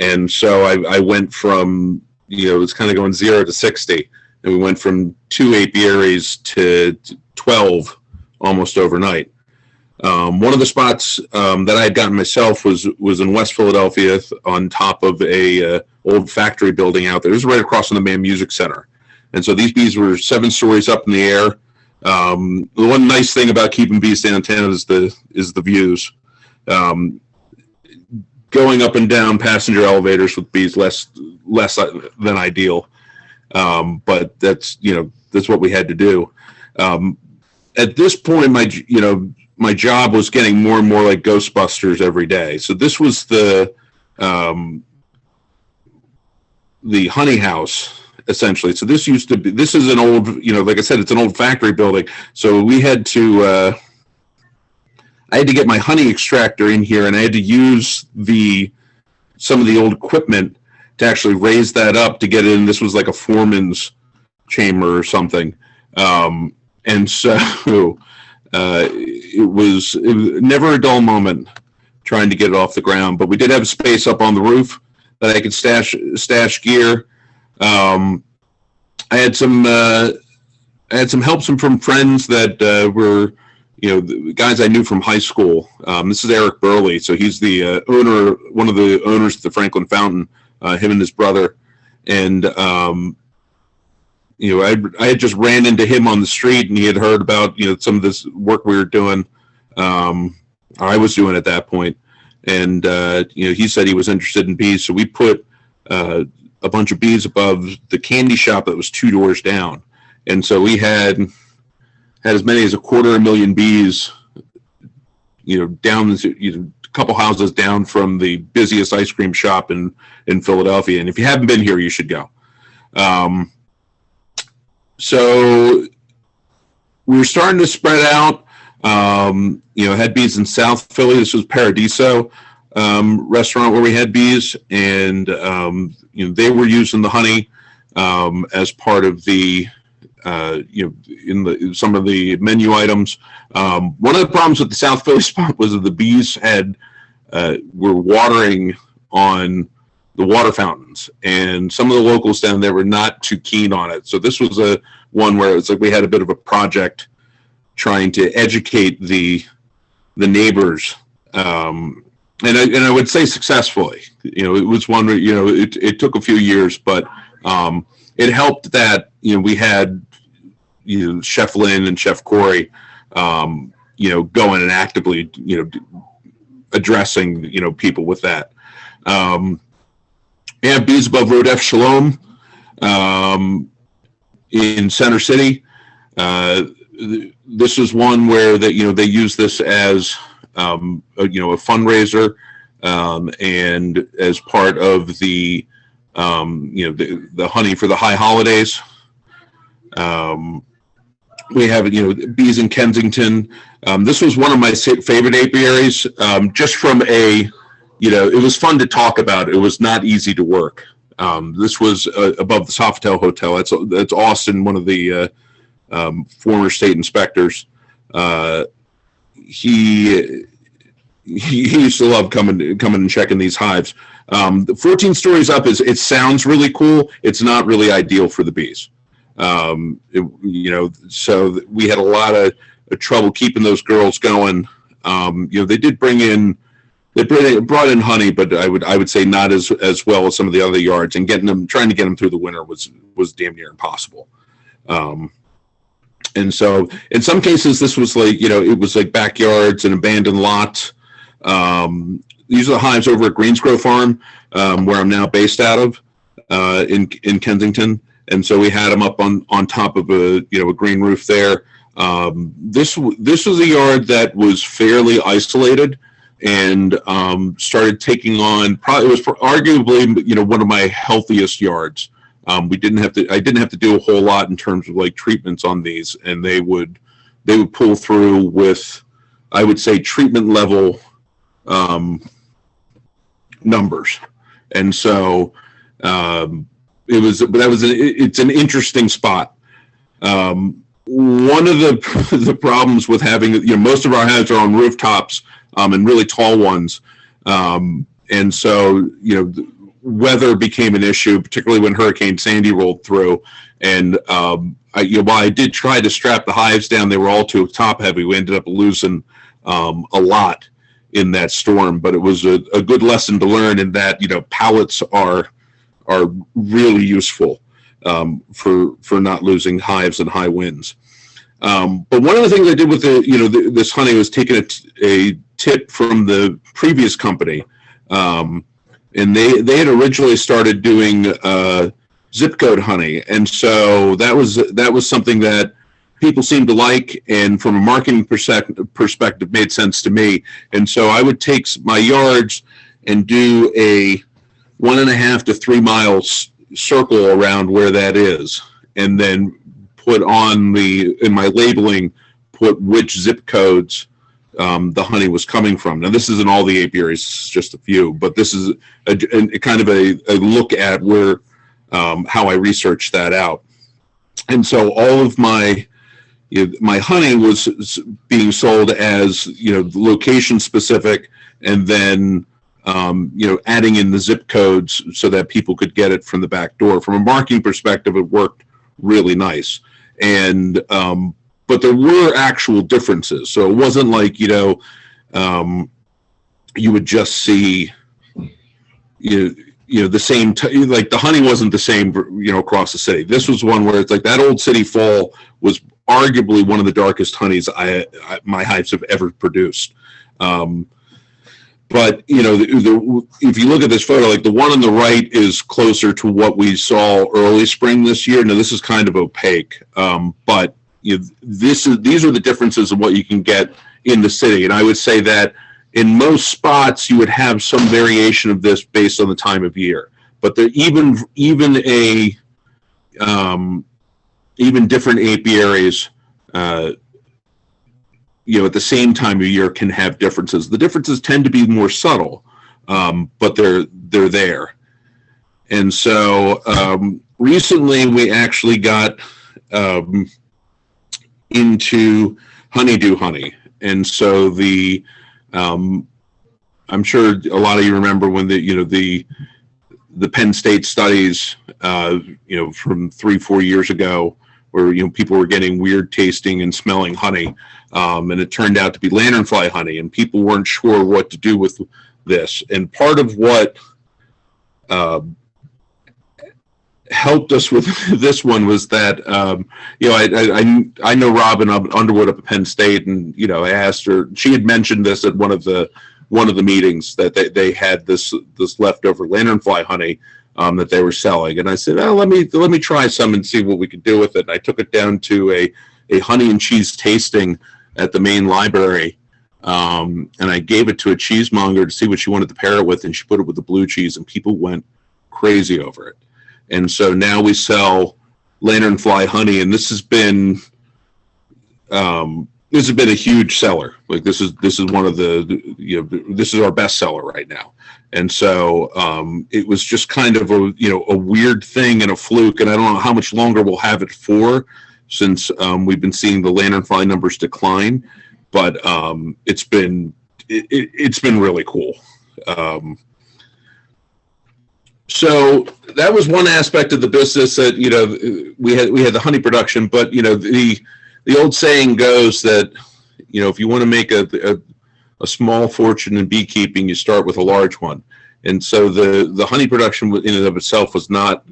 And so I went from, it's kind of going 0 to 60, and we went from 2 apiaries to 12 almost overnight. One of the spots that I had gotten myself was in West Philadelphia on top of a old factory building out there. This is right across from the Mann Music Center. And so these bees were 7 stories up in the air. The one nice thing about keeping bees downtown is the views. Going up and down passenger elevators with bees less than ideal, but that's what we had to do. At this point, my job was getting more and more like Ghostbusters every day. So this was the honey house, essentially. So this is an old, like I said, it's an old factory building. So we had to, I had to get my honey extractor in here, and I had to use some of the old equipment to actually raise that up to get it in. This was like a foreman's chamber or something. And so it was never a dull moment trying to get it off the ground, but we did have space up on the roof that I could stash gear. I had some help from friends that were, the guys I knew from high school. This is Eric Burley, so he's the one of the owners of the Franklin Fountain. Him and his brother, and I had just ran into him on the street, and he had heard about some of this work we were doing. I was doing at that point, and he said he was interested in bees, so we put a bunch of bees above the candy shop that was 2 doors down, and so we had as many as 250,000 bees, down a couple houses down from the busiest ice cream shop in Philadelphia. And if you haven't been here, you should go. So we were starting to spread out. Had bees in South Philly. This was Paradiso restaurant where we had bees, and they were using the honey as part of the in some of the menu items. One of the problems with the South Philly spot was that the bees were watering on the water fountains, and some of the locals down there were not too keen on it. So this was one where it's like we had a bit of a project trying to educate the neighbors, and I would say successfully. It was one where it took a few years, but it helped that we had Chef Lynn and Chef Corey going and actively addressing people with that. We have bees above Rodef Shalom in Center City. This is one where they use this as a fundraiser, and as part of the the honey for the high holidays. We have bees in Kensington. This was one of my favorite apiaries, just from it was fun to talk about. It was not easy to work. This was above the Sofitel Hotel. That's Austin, one of the former state inspectors. He used to love coming and checking these hives. 14 stories up it sounds really cool. It's not really ideal for the bees. So we had a lot of trouble keeping those girls going. They did brought in honey, but I would say not as well as some of the other yards, and trying to get them through the winter was damn near impossible. And so in some cases this was it was like backyards and abandoned lots. These are the hives over at Greensgrove Farm, where I'm now based out of, in Kensington. And so we had them up on top of a green roof there. This was a yard that was fairly isolated, and started taking on it was arguably one of my healthiest yards. I didn't have to do a whole lot in terms of treatments on these, and they would pull through with, I would say, treatment level numbers. And so it's an interesting spot. One of the problems with having, most of our hives are on rooftops, and really tall ones. And so, weather became an issue, particularly when Hurricane Sandy rolled through. And while I did try to strap the hives down, they were all too top heavy. We ended up losing a lot in that storm, but it was a good lesson to learn in that, pallets are really useful for not losing hives in high winds. But one of the things I did with this honey was taking a tip from the previous company. And they had originally started doing zip code honey, and so that was something that people seemed to like, and from a marketing perspective made sense to me. And so I would take my yards and do a 1.5 to 3 mile circle around where that is, and then put on in my labeling, put which zip codes the honey was coming from. Now, this isn't all the apiaries, just a few, but this is a kind of a look at where how I researched that out. And so all of my honey was being sold as location specific, and then adding in the zip codes so that people could get it from the back door. From a marketing perspective, it worked really nice. And but there were actual differences. So it wasn't like, you would just see, the same, like the honey wasn't the same, across the city. This was one where it's like that Old City Fall was arguably one of the darkest honeys my hives have ever produced. But, if you look at this photo, like the one on the right is closer to what we saw early spring this year. Now, this is kind of opaque, but these are the differences of what you can get in the city. And I would say that in most spots, you would have some variation of this based on the time of year. But there even different apiaries, at the same time of year can have differences. The differences tend to be more subtle, but they're there. And so recently we actually got into Honeydew Honey. And so I'm sure a lot of you remember when the Penn State studies, from 3-4 years ago, where people were getting weird tasting and smelling honey, and it turned out to be lanternfly honey, and people weren't sure what to do with this. And part of what helped us with this one was that I know Robin Underwood up at Penn State, and I asked her. She had mentioned this at one of the meetings that they had this leftover lanternfly honey that they were selling, and I said, "Oh, let me try some and see what we could do with it." And I took it down to a honey and cheese tasting at the main library, And I gave it to a cheesemonger to see what she wanted to pair it with, and she put it with the blue cheese, and people went crazy over it. And so now we sell lanternfly honey, and this has been a huge seller. Like this is one of this is our best seller right now. And so it was just kind of a weird thing and a fluke, and I don't know how much longer we'll have it for, since we've been seeing the lanternfly numbers decline. But it's been really cool. So that was one aspect of the business that we had the honey production, but the old saying goes that if you want to make a small fortune in beekeeping, you start with a large one. And so the honey production in and of itself was not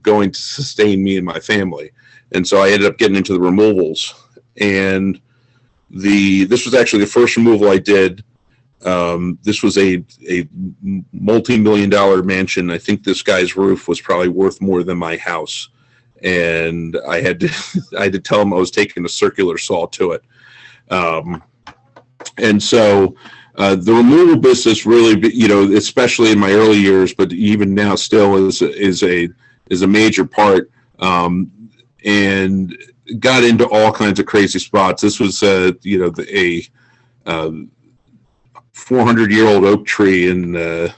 going to sustain me and my family, and so I ended up getting into the removals. And this was actually the first removal I did. This was a multi-million-dollar mansion. I think this guy's roof was probably worth more than my house, and I had to tell him I was taking a circular saw to it. And so the removal business really, especially in my early years, but even now still is a major part, and got into all kinds of crazy spots. This was a 400-year-old oak tree in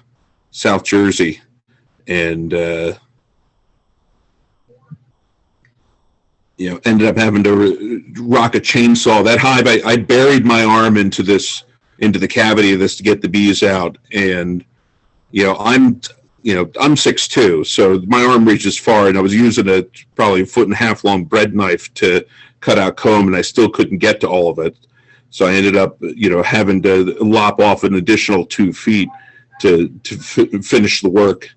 South Jersey, and ended up having to rock a chainsaw. That hive, I buried my arm into the cavity of this to get the bees out, and I'm 6'2", so my arm reaches far, and I was using probably a 1.5 foot long bread knife to cut out comb, and I still couldn't get to all of it. So I ended up, having to lop off an additional 2 feet to finish the work.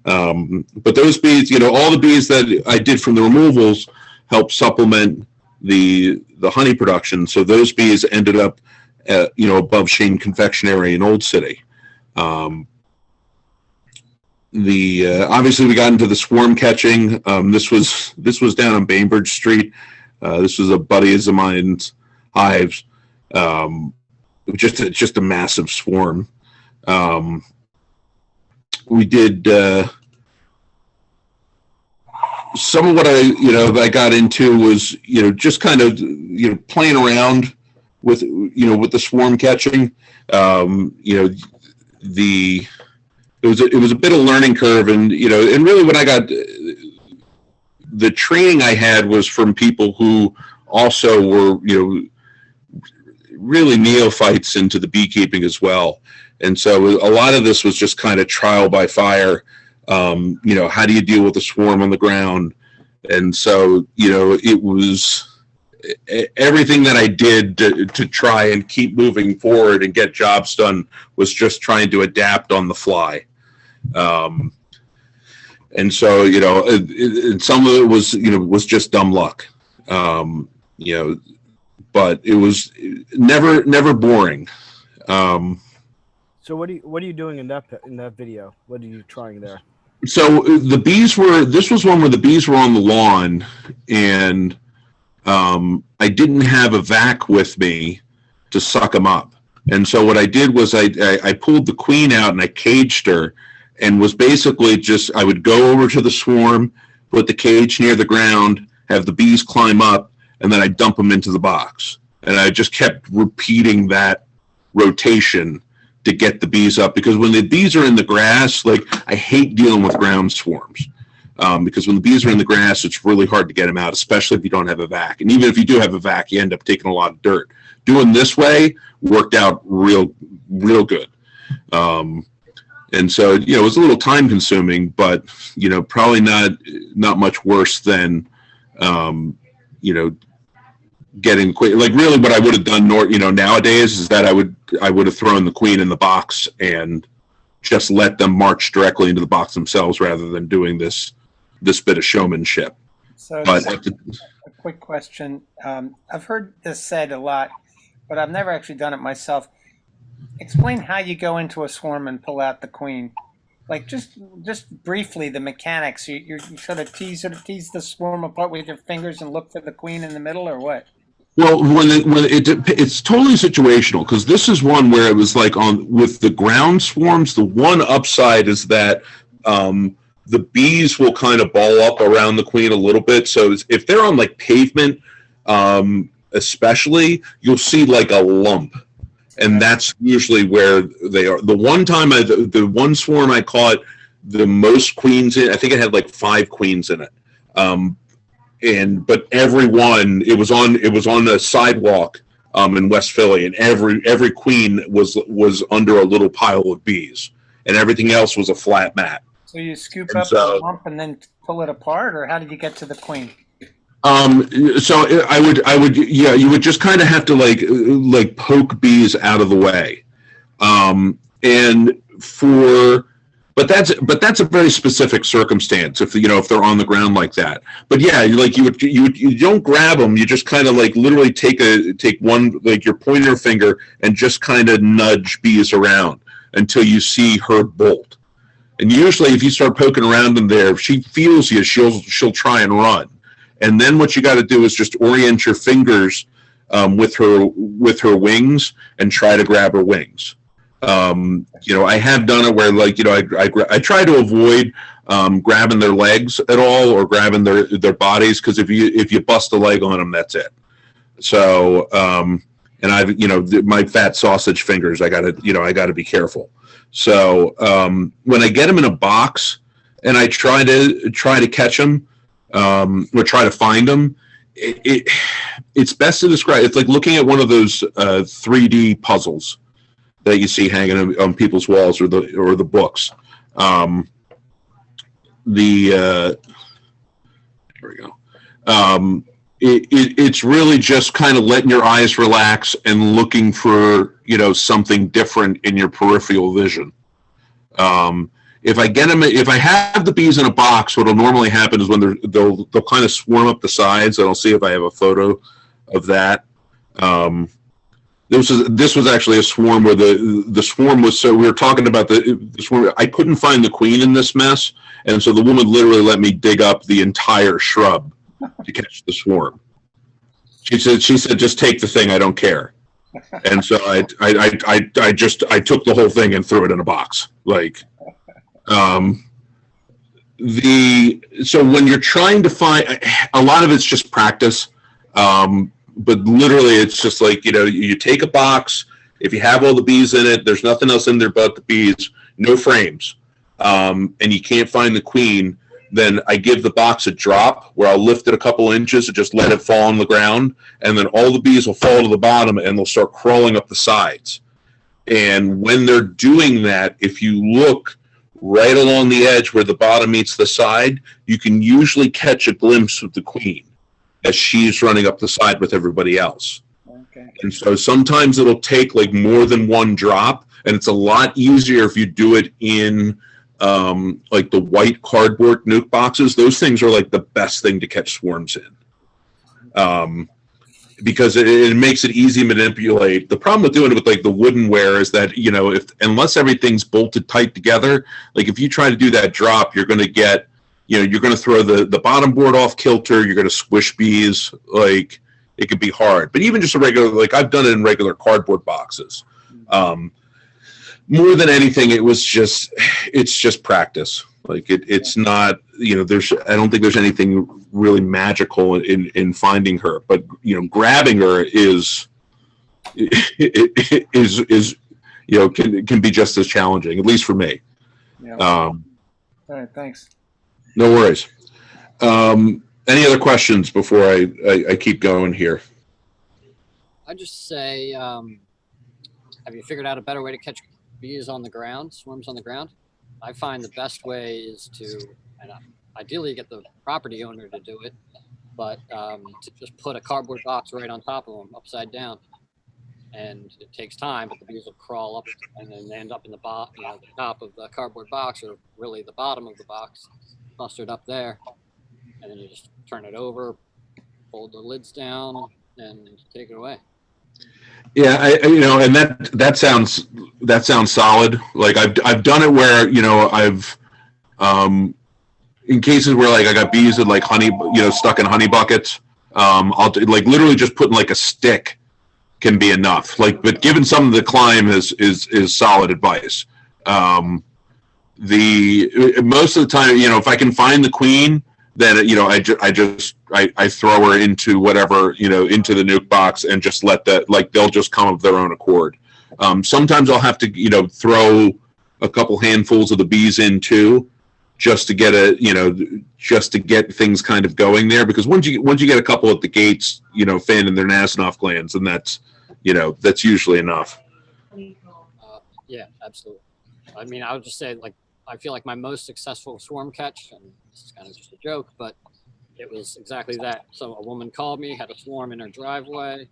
But those bees, all the bees that I did from the removals helped supplement the honey production. So those bees ended up, above Shane Confectionery in Old City. Obviously we got into the swarm catching. This was down on Bainbridge Street. This was a buddy of mine's hives. Just a massive swarm. We did some of what I got into was just kind of playing around with the swarm catching. It was a bit of a learning curve, and really when I got the training I had was from people who also were really neophytes into the beekeeping as well. And so a lot of this was just kind of trial by fire. How do you deal with a swarm on the ground? And so, it was everything that I did to try and keep moving forward and get jobs done was just trying to adapt on the fly. And so, and some of it was just dumb luck. But it was never boring. So what are you doing in that video? What are you trying there? So this was one where the bees were on the lawn, and I didn't have a vac with me to suck them up. And so what I did was I pulled the queen out and I caged her, and was basically I would go over to the swarm, put the cage near the ground, have the bees climb up, and then I dump them into the box. And I just kept repeating that rotation to get the bees up, because when the bees are in the grass, I hate dealing with ground swarms, because when the bees are in the grass, it's really hard to get them out, especially if you don't have a vac. And even if you do have a vac, you end up taking a lot of dirt. Doing this way worked out real good. And so, it was a little time consuming, but, probably not much worse than, getting quick. Really what I would have done nowadays is that I would have thrown the queen in the box and just let them march directly into the box themselves, rather than doing this bit of showmanship. So But a quick question. I've heard this said a lot, but I've never actually done it myself. Explain how you go into a swarm and pull out the queen. Just briefly, the mechanics. You sort of tease the swarm apart with your fingers and look for the queen in the middle, or what? Well, it's totally situational, because this is one where it was like with the ground swarms. The one upside is that the bees will kind of ball up around the queen a little bit. So if they're on like pavement, especially, you'll see like a lump, and that's usually where they are. The one time the one swarm I caught the most queens in, I think it had like 5 queens in it. But every one, it was on a sidewalk in West Philly, and every queen was under a little pile of bees, and everything else was a flat mat. So you scoop up the lump and then pull it apart, or how did you get to the queen? So I would you would just kind of have to like poke bees out of the way, But that's a very specific circumstance if they're on the ground like that. But yeah, you don't grab them. You just kind of like literally take one, like your pointer finger, and just kind of nudge bees around until you see her bolt. And usually, if you start poking around in there, if she feels you, she'll try and run. And then what you got to do is just orient your fingers with her wings and try to grab her wings. I have done it where I try to avoid grabbing their legs at all, or grabbing their bodies, because if you bust a leg on them, that's it. So and I've my fat sausage fingers, I gotta be careful. So when I get them in a box and I try to catch them or try to find them, it's best to describe. It's like looking at one of those 3D puzzles that you see hanging on people's walls or the books. Here we go. It's really just kind of letting your eyes relax and looking for something different in your peripheral vision. If I have the bees in a box, what'll normally happen is when they'll kind of swarm up the sides, and I'll see if I have a photo of that. This was actually a swarm where the swarm was, so we were talking about the swarm. I couldn't find the queen in this mess, and so the woman literally let me dig up the entire shrub to catch the swarm. She said, just take the thing, I don't care. And so I took the whole thing and threw it in a box. So when you're trying to find, a lot of it's just practice. But literally, it's just like, you take a box. If you have all the bees in it, there's nothing else in there but the bees, no frames, and you can't find the queen, then I give the box a drop where I'll lift it a couple inches and just let it fall on the ground, and then all the bees will fall to the bottom and they'll start crawling up the sides. And when they're doing that, if you look right along the edge where the bottom meets the side, you can usually catch a glimpse of the queen as she's running up the side with everybody else. Okay. And so sometimes it'll take like more than one drop, and it's a lot easier if you do it in like the white cardboard nuke boxes. Those things are like the best thing to catch swarms in, because it makes it easy to manipulate. The problem with doing it with like the woodenware is that unless everything's bolted tight together, like if you try to do that drop, you're going to get you're going to throw the bottom board off kilter. You're going to squish bees. Like, it could be hard. But even just a regular, like I've done it in regular cardboard boxes. More than anything, it's just practice. Like it's not, I don't think there's anything really magical in finding her. But grabbing her is can be just as challenging, at least for me. Yeah. All right. Thanks. No worries. Any other questions before I keep going here? I'd just say, have you figured out a better way to catch bees on the ground, swarms on the ground? I find the best way is and ideally get the property owner to do it, but to just put a cardboard box right on top of them, upside down. And it takes time, but the bees will crawl up and then end up in the top of the cardboard box, or really the bottom of the box, clustered up there. And then you just turn it over, fold the lids down, and take it away. Yeah, and that sounds solid. Like I've done it where I've in cases where like I got bees with like honey, stuck in honey buckets. I'll do, like literally just putting like a stick can be enough. Like, but given some of the climb is solid advice. Most of the time, you know, if I can find the queen, then, you know, I throw her into whatever, you know, into the nuke box and just let that, like, they'll just come of their own accord. Sometimes I'll have to, you know, throw a couple handfuls of the bees in too, just to get just to get things kind of going there. Because once you get a couple at the gates, you know, fanning their Nasinoff glands, and that's, you know, that's usually enough. Yeah, absolutely. I mean, I would just say, like, I feel like my most successful swarm catch, and this is kind of just a joke, but it was exactly that. So a woman called me, had a swarm in her driveway.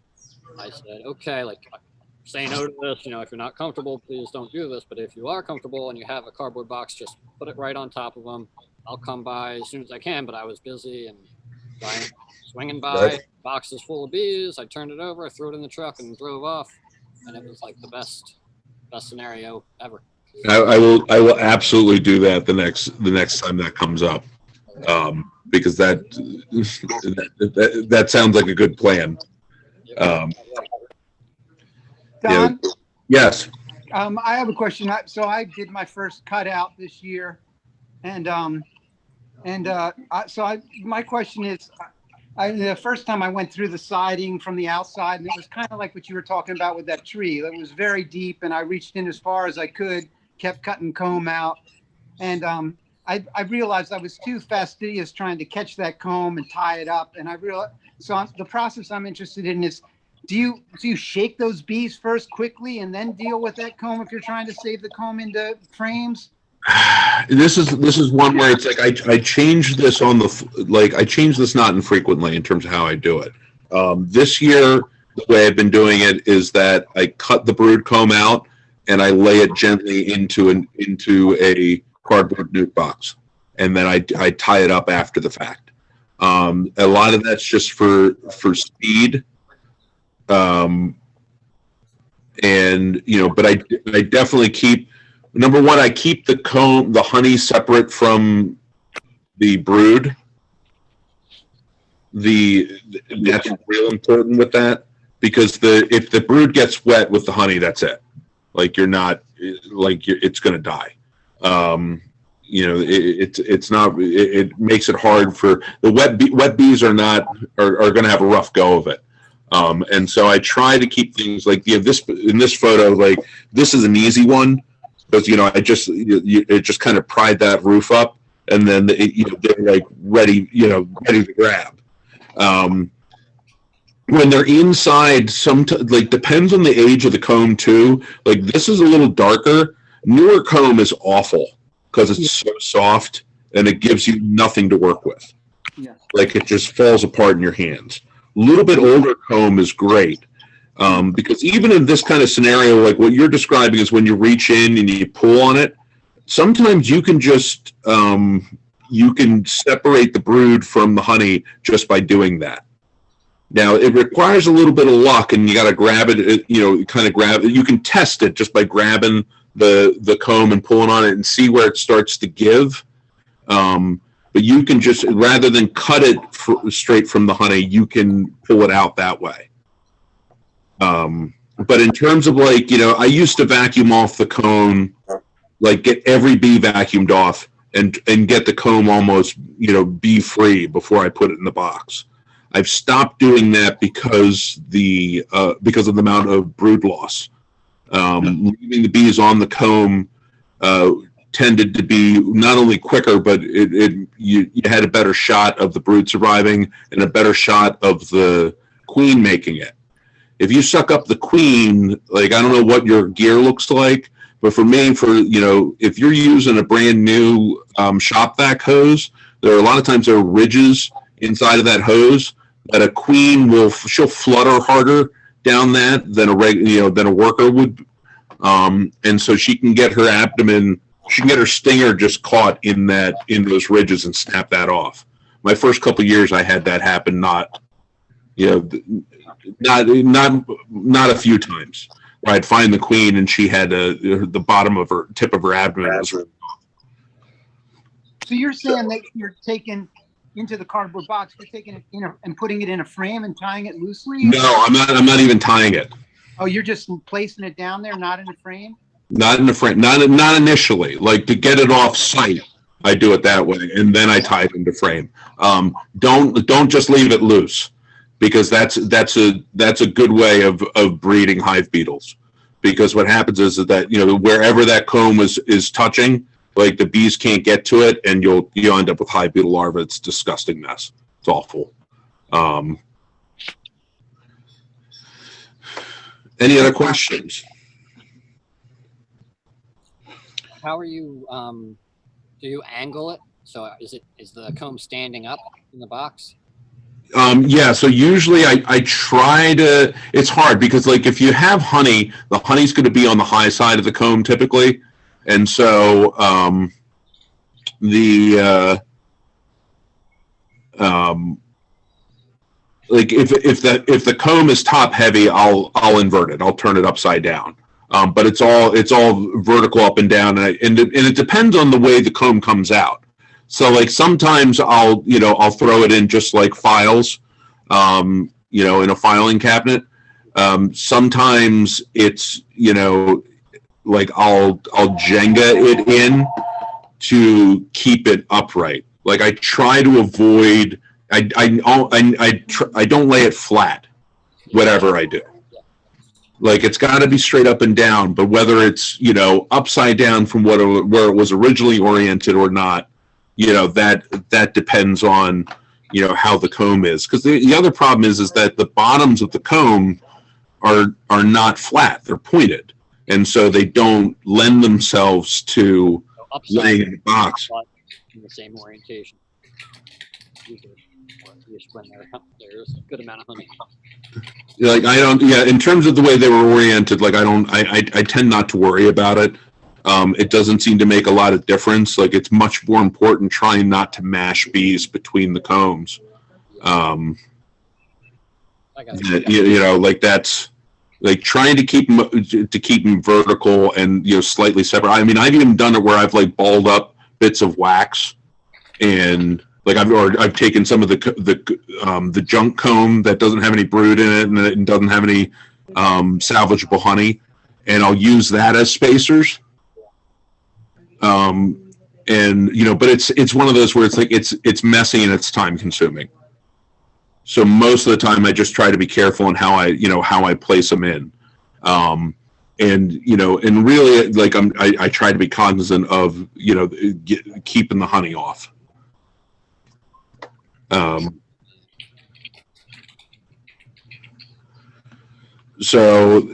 I said, okay, like, say no to this. You know, if you're not comfortable, please don't do this. But if you are comfortable and you have a cardboard box, just put it right on top of them. I'll come by as soon as I can, but I was busy and swinging by. Right. Box is full of bees. I turned it over, I threw it in the truck, and drove off. And it was like the best scenario ever. I will absolutely do that the next time that comes up, because that sounds like a good plan. Don, Yes. I have a question. So I did my first cutout this year, my question is, the first time I went through the siding from the outside, and it was kind of like what you were talking about with that tree. It was very deep, and I reached in as far as I could, kept cutting comb out, and I realized I was too fastidious trying to catch that comb and tie it up. And I realized, the process I'm interested in is, do you shake those bees first quickly and then deal with that comb if you're trying to save the comb into frames? This is one where it's like I change this I change this not infrequently in terms of how I do it. This year, the way I've been doing it is that I cut the brood comb out and I lay it gently into a cardboard nuke box, and then I tie it up after the fact. A lot of that's just for speed, and you know, but I definitely keep. Number one, I keep the honey separate from the brood. That's real important with that, because if the brood gets wet with the honey, that's it. Like it's going to die. You know, it makes it hard for the wet bees are going to have a rough go of it. And so I try to keep things like, in this photo, like this is an easy one. Because, you know, it just kind of pried that roof up, and then they're like ready to grab. When they're inside, like depends on the age of the comb too. Like this is a little darker. Newer comb is awful because it's so soft and it gives you nothing to work with. Yeah. Like it just falls apart in your hands. A little bit older comb is great. Because even in this kind of scenario, like what you're describing is when you reach in and you pull on it, sometimes you can just, you can separate the brood from the honey just by doing that. Now, it requires a little bit of luck, and you got to grab it, kind of grab it. You can test it just by grabbing the comb and pulling on it and see where it starts to give. But you can just, rather than cut it straight from the honey, you can pull it out that way. But in terms of like, I used to vacuum off the comb, like get every bee vacuumed off and get the comb almost, bee free before I put it in the box. I've stopped doing that because of the amount of brood loss. Leaving the bees on the comb tended to be not only quicker, but you had a better shot of the brood surviving and a better shot of the queen making it. If you suck up the queen, like I don't know what your gear looks like, but for me, if you're using a brand new shop vac hose, there are a lot of times there are ridges inside of that hose that a queen she'll flutter harder down that than a worker would, and so she can get her abdomen, she can get her stinger just caught in those ridges and snap that off. My first couple of years, I had that happen. Not a few times where I'd find the queen and she had the bottom of her tip of her abdomen was ripped off. So you're saying that you're taking into the cardboard box. You're taking it and putting it in a frame and tying it loosely. No, I'm not even tying it. Oh, you're just placing it down there, not in a frame. Not in a frame. Not initially. Like to get it off site, I do it that way, and then I tie it into frame. Don't just leave it loose, because that's a good way of breeding hive beetles. Because what happens is that wherever that comb is touching, like the bees can't get to it, and you'll end up with hive beetle larvae. It's a disgusting mess. It's awful. Any other questions? How are you? Do you angle it? So is the comb standing up in the box? Yeah, so usually I try to, it's hard because like if you have honey, the honey's going to be on the high side of the comb typically. And so like if the comb is top heavy, I'll invert it. I'll turn it upside down. But it's all vertical up and down, and it depends on the way the comb comes out. So like sometimes I'll throw it in just like files, in a filing cabinet. Sometimes it's like I'll Jenga it in to keep it upright. Like I try to avoid. I don't lay it flat, whatever I do. Like it's got to be straight up and down. But whether it's upside down from where it was originally oriented or not, that depends on how the comb is. Because the other problem is that the bottoms of the comb are not flat; they're pointed, and so they don't lend themselves to laying in the box. In the same orientation. When there's a good amount of honey. Like in terms of the way they were oriented, like I tend not to worry about it. It doesn't seem to make a lot of difference. Like it's much more important trying not to mash bees between the combs. Like that's like trying to keep them vertical and slightly separate. I mean, I've even done it where I've like balled up bits of wax, and like I've taken some of the junk comb that doesn't have any brood in it and doesn't have any salvageable honey, and I'll use that as spacers. But it's one of those where it's like it's messy and it's time consuming. So most of the time I just try to be careful in how I place them in. And really like I try to be cognizant of keeping the honey off. So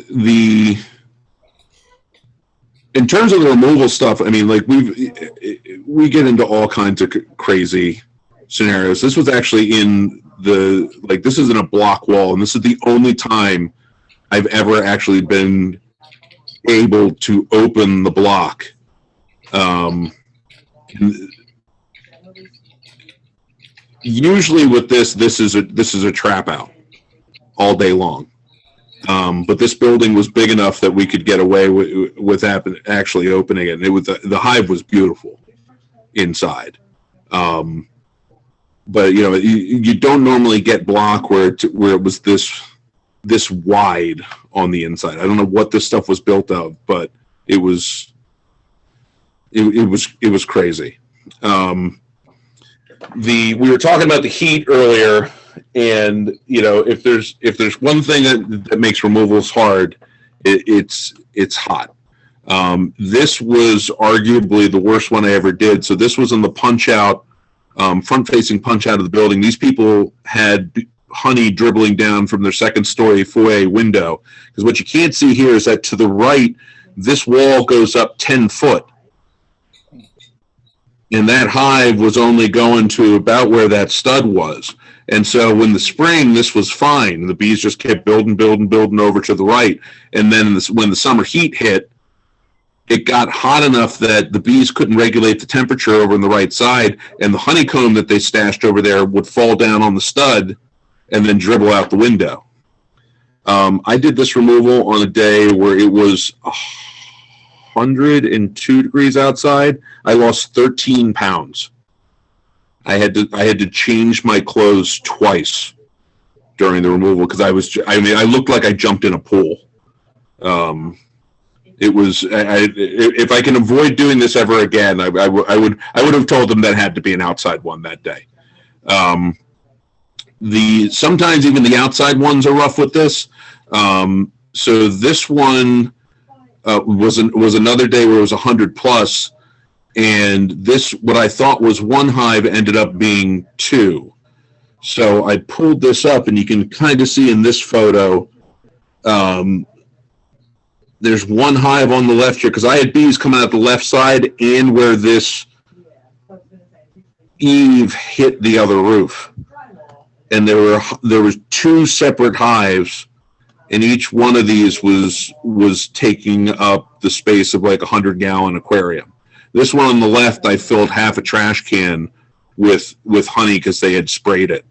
in terms of the removal stuff, I mean, like we get into all kinds of crazy scenarios. This was actually this is in a block wall, and this is the only time I've ever actually been able to open the block. Usually with this is a trap out all day long. But this building was big enough that we could get away with actually opening it. And the hive was beautiful inside. But you don't normally get block where it was this wide on the inside. I don't know what this stuff was built of, but it was crazy. We were talking about the heat earlier, and if there's one thing that makes removals hard, it's hot. This was arguably the worst one I ever did. So this was in the punch out, front facing punch out of the building. These people had honey dribbling down from their second story foyer window, because what you can't see here is that to the right, this wall goes up 10 foot. And that hive was only going to about where that stud was. And so when the spring, this was fine. The bees just kept building over to the right. And then when the summer heat hit, it got hot enough that the bees couldn't regulate the temperature over on the right side, and the honeycomb that they stashed over there would fall down on the stud and then dribble out the window. I did this removal on a day where it was 102 degrees outside. I lost 13 pounds I had to change my clothes twice during the removal because I looked like I jumped in a pool. It was if I can avoid doing this ever again, I would have told them that had to be an outside one that day. Sometimes even the outside ones are rough with this. So this one was another day where it was 100 plus, and this, what I thought was one hive, ended up being two. So I pulled this up, and you can kind of see in this photo, there's one hive on the left here, because I had bees coming out the left side and where this eave hit the other roof. And there was two separate hives, and each one of these was taking up the space of like a 100-gallon aquarium. This one on the left, I filled half a trash can with honey because they had sprayed it,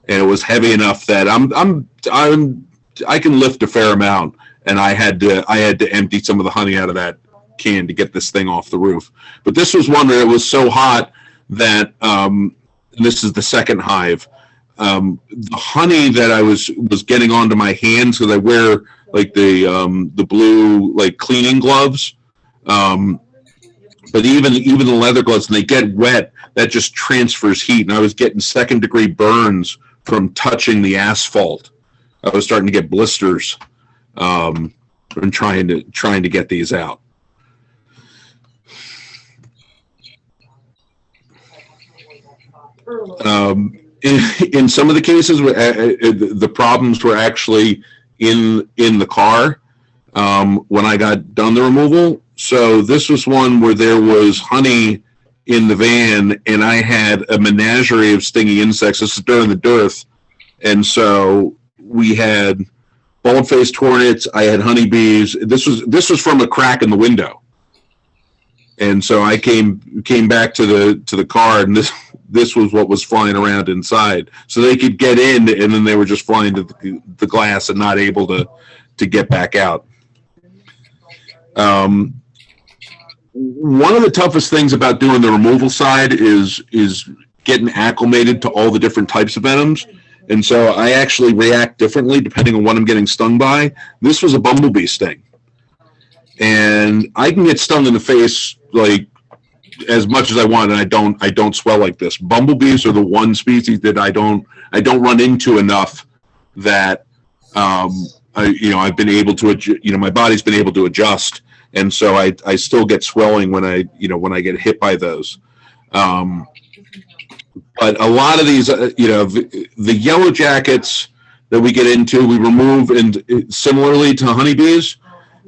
and it was heavy enough that I can lift a fair amount, and I had to empty some of the honey out of that can to get this thing off the roof. But this was one where it was so hot that this is the second hive. The honey that I was getting onto my hands, because I wear like the blue like cleaning gloves, but even the leather gloves, and they get wet, that just transfers heat, and I was getting second-degree burns from touching the asphalt. I was starting to get blisters, and trying to get these out. In some of the cases, the problems were actually in the car when I got done the removal. So this was one where there was honey in the van, and I had a menagerie of stinging insects. This is during the dearth, and so we had bald-faced hornets. I had honeybees. This was from a crack in the window, and so I came back to the car, and this was what was flying around inside. So they could get in, and then they were just flying to the glass and not able to get back out. One of the toughest things about doing the removal side is getting acclimated to all the different types of venoms. And so I actually react differently depending on what I'm getting stung by. This was a bumblebee sting. And I can get stung in the face like as much as I want, and I don't swell like this. Bumblebees are the one species that I don't run into enough that I've been able to, my body's been able to adjust, and so I still get swelling when I get hit by those. But a lot of these, the yellow jackets that we get into, we remove, and similarly to honeybees,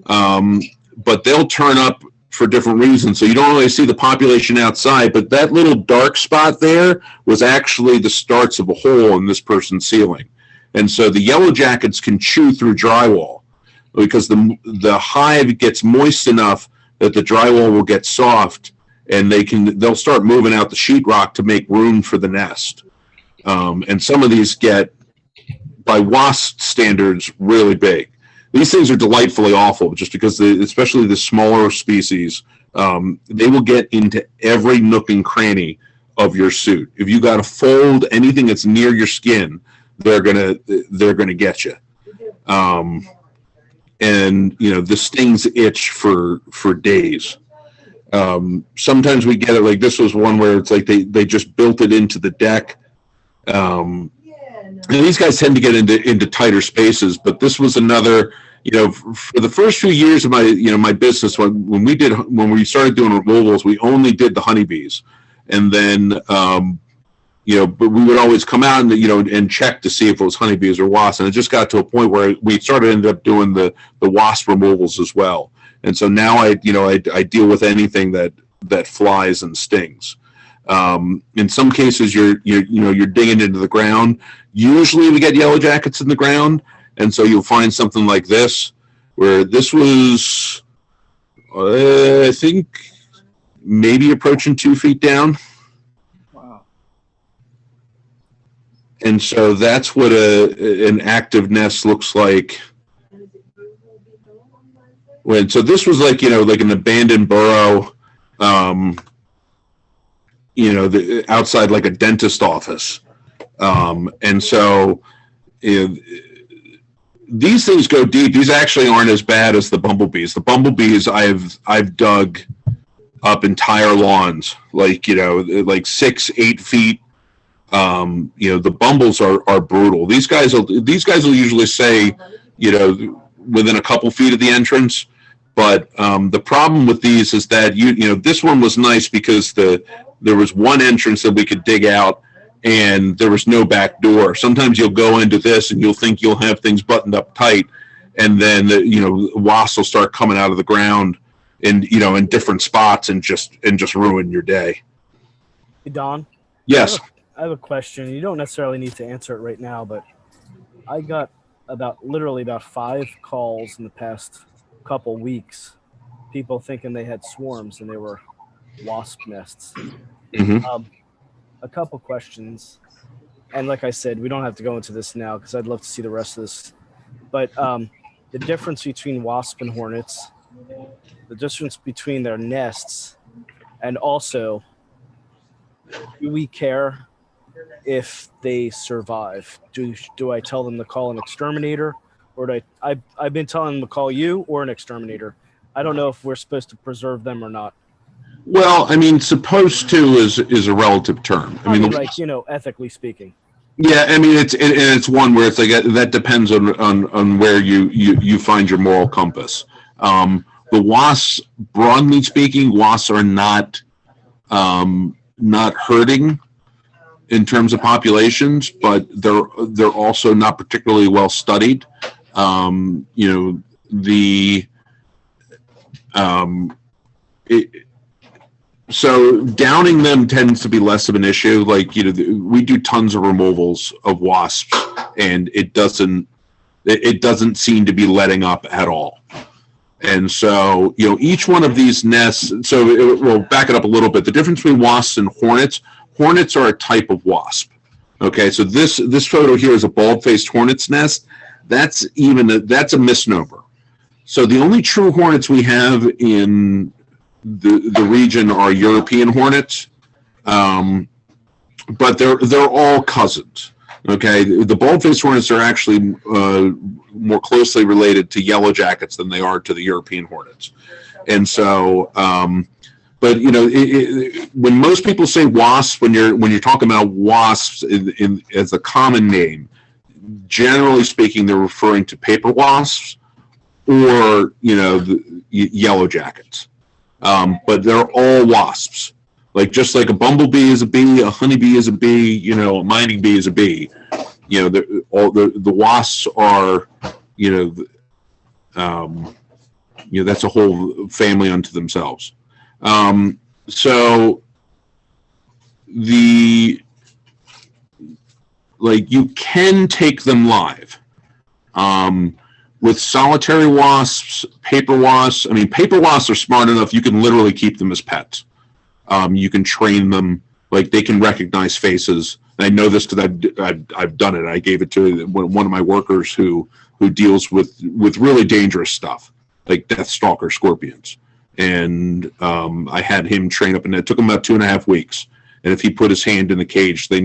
but they'll turn up for different reasons. So you don't really see the population outside, but that little dark spot there was actually the starts of a hole in this person's ceiling. And so the yellow jackets can chew through drywall because the hive gets moist enough that the drywall will get soft, and they'll start moving out the sheetrock to make room for the nest. And some of these get, by wasp standards, really big. These things are delightfully awful just because, especially the smaller species, they will get into every nook and cranny of your suit. If you got to fold anything that's near your skin, they're gonna get you. And the stings itch for days. Sometimes we get it like this was one where it's like they just built it into the deck. And these guys tend to get into tighter spaces, but this was another, for the first few years of my business, when we started doing removals, we only did the honeybees, and then but we would always come out and check to see if it was honeybees or wasps, and it just got to a point where we ended up doing the wasp removals as well. And so now I deal with anything that flies and stings. In some cases, you're digging into the ground. Usually, we get yellow jackets in the ground, and so you'll find something like this, where this was, I think, maybe approaching 2 feet down. Wow. And so that's what an active nest looks like. So this was like an abandoned burrow. outside like a dentist office. And so these things go deep. These actually aren't as bad as the bumblebees. The bumblebees, I've dug up entire lawns, like 6-8 feet. The bumbles are brutal. These guys will usually say, within a couple feet of the entrance. But the problem with these is that this one was nice because there was one entrance that we could dig out, and there was no back door. Sometimes you'll go into this and you'll think you'll have things buttoned up tight, and then wasps will start coming out of the ground in different spots and just ruin your day. Hey, Don? Yes. I have a question. You don't necessarily need to answer it right now, but I got literally about 5 calls in the past couple weeks, people thinking they had swarms and they were wasp nests. Mm-hmm. A couple questions, and like I said, we don't have to go into this now because I'd love to see the rest of this, but the difference between wasp and hornets, the difference between their nests, and also, do we care if they survive? Do I tell them to call an exterminator, or I've been telling them to call you or an exterminator? I don't know if we're supposed to preserve them or not. Well, I mean, supposed to is a relative term. I mean, like, ethically speaking. Yeah, I mean, it's one where it's like that depends on where you find your moral compass. The wasps, broadly speaking, wasps are not hurting in terms of populations, but they're also not particularly well studied. So downing them tends to be less of an issue. Like, we do tons of removals of wasps, and it doesn't seem to be letting up at all. And so, each one of these nests, we'll back it up a little bit. The difference between wasps and hornets are a type of wasp. Okay, so this photo here is a bald-faced hornet's nest. That's a misnomer. So the only true hornets we have in the region are European hornets, but they're all cousins. Okay, the bald-faced hornets are actually more closely related to yellow jackets than they are to the European hornets, and so. But when most people say wasps, when you're talking about wasps as a common name, generally speaking, they're referring to paper wasps or the yellow jackets. But they're all wasps. Like, just like a bumblebee is a bee, a honeybee is a bee, a mining bee is a bee. The wasps are, that's a whole family unto themselves. So you can take them live. With solitary wasps, paper wasps, paper wasps are smart enough, you can literally keep them as pets. You can train them, like, they can recognize faces. And I know this because I've done it. I gave it to one of my workers who deals with really dangerous stuff, like Deathstalker scorpions. And I had him train up, and it took him about 2.5 weeks. And if he put his hand in the cage, they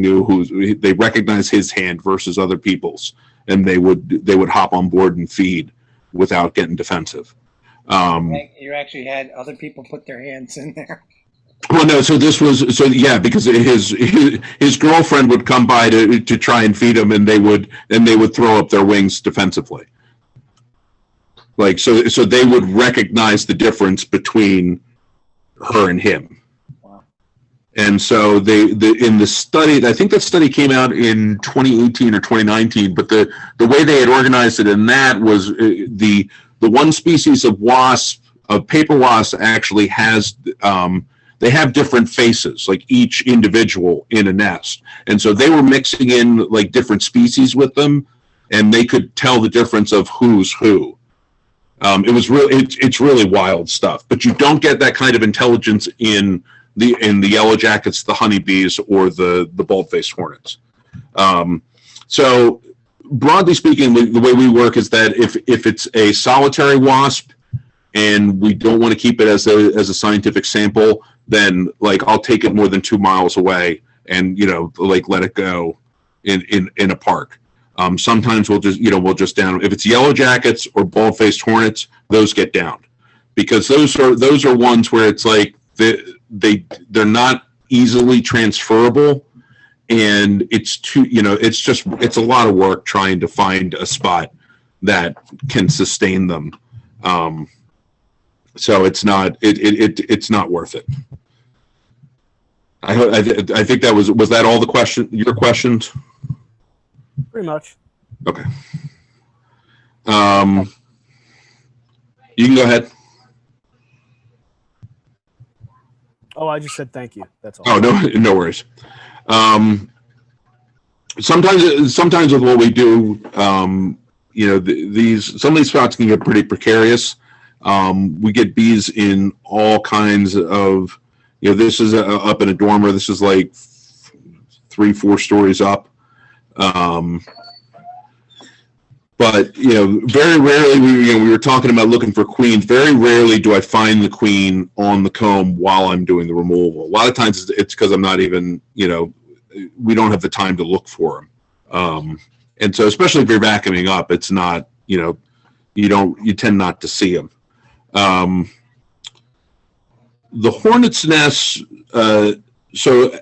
recognized his hand versus other people's, and they would hop on board and feed without getting defensive. You actually had other people put their hands in there. Well, no. So because his girlfriend would come by to try and feed him, and they would throw up their wings defensively. Like, so they would recognize the difference between her and him. Wow. And so in the study, I think that study came out in 2018 or 2019, but the way they had organized it in that was the one species of wasp, of paper wasp, actually has they have different faces, like each individual in a nest. And so they were mixing in like different species with them, and they could tell the difference of who's who. It's really wild stuff, but you don't get that kind of intelligence in the yellow jackets, the honeybees, or the bald-faced hornets. So broadly speaking, the way we work is that if it's a solitary wasp and we don't want to keep it as a scientific sample, then like I'll take it more than 2 miles away and, you know, like let it go in a park. Sometimes we'll just down, if it's yellow jackets or bald-faced hornets, those get downed, because those are ones where it's like they're not easily transferable, and it's it's a lot of work trying to find a spot that can sustain them. So it's not worth it. I think that was that all your questions? Pretty much. Okay. You can go ahead. Oh, I just said thank you. That's all. Oh, no worries. Sometimes with what we do, you know, some of these spots can get pretty precarious. We get bees in all kinds of, you know, this is up in a dormer. This is like 3-4 stories up. But, you know, very rarely, we were talking about looking for queens. Very rarely do I find the queen on the comb while I'm doing the removal. A lot of times it's because I'm not even, you know, we don't have the time to look for them. And so, especially if you're vacuuming up, it's not, you know, you tend not to see them. The hornet's nests, so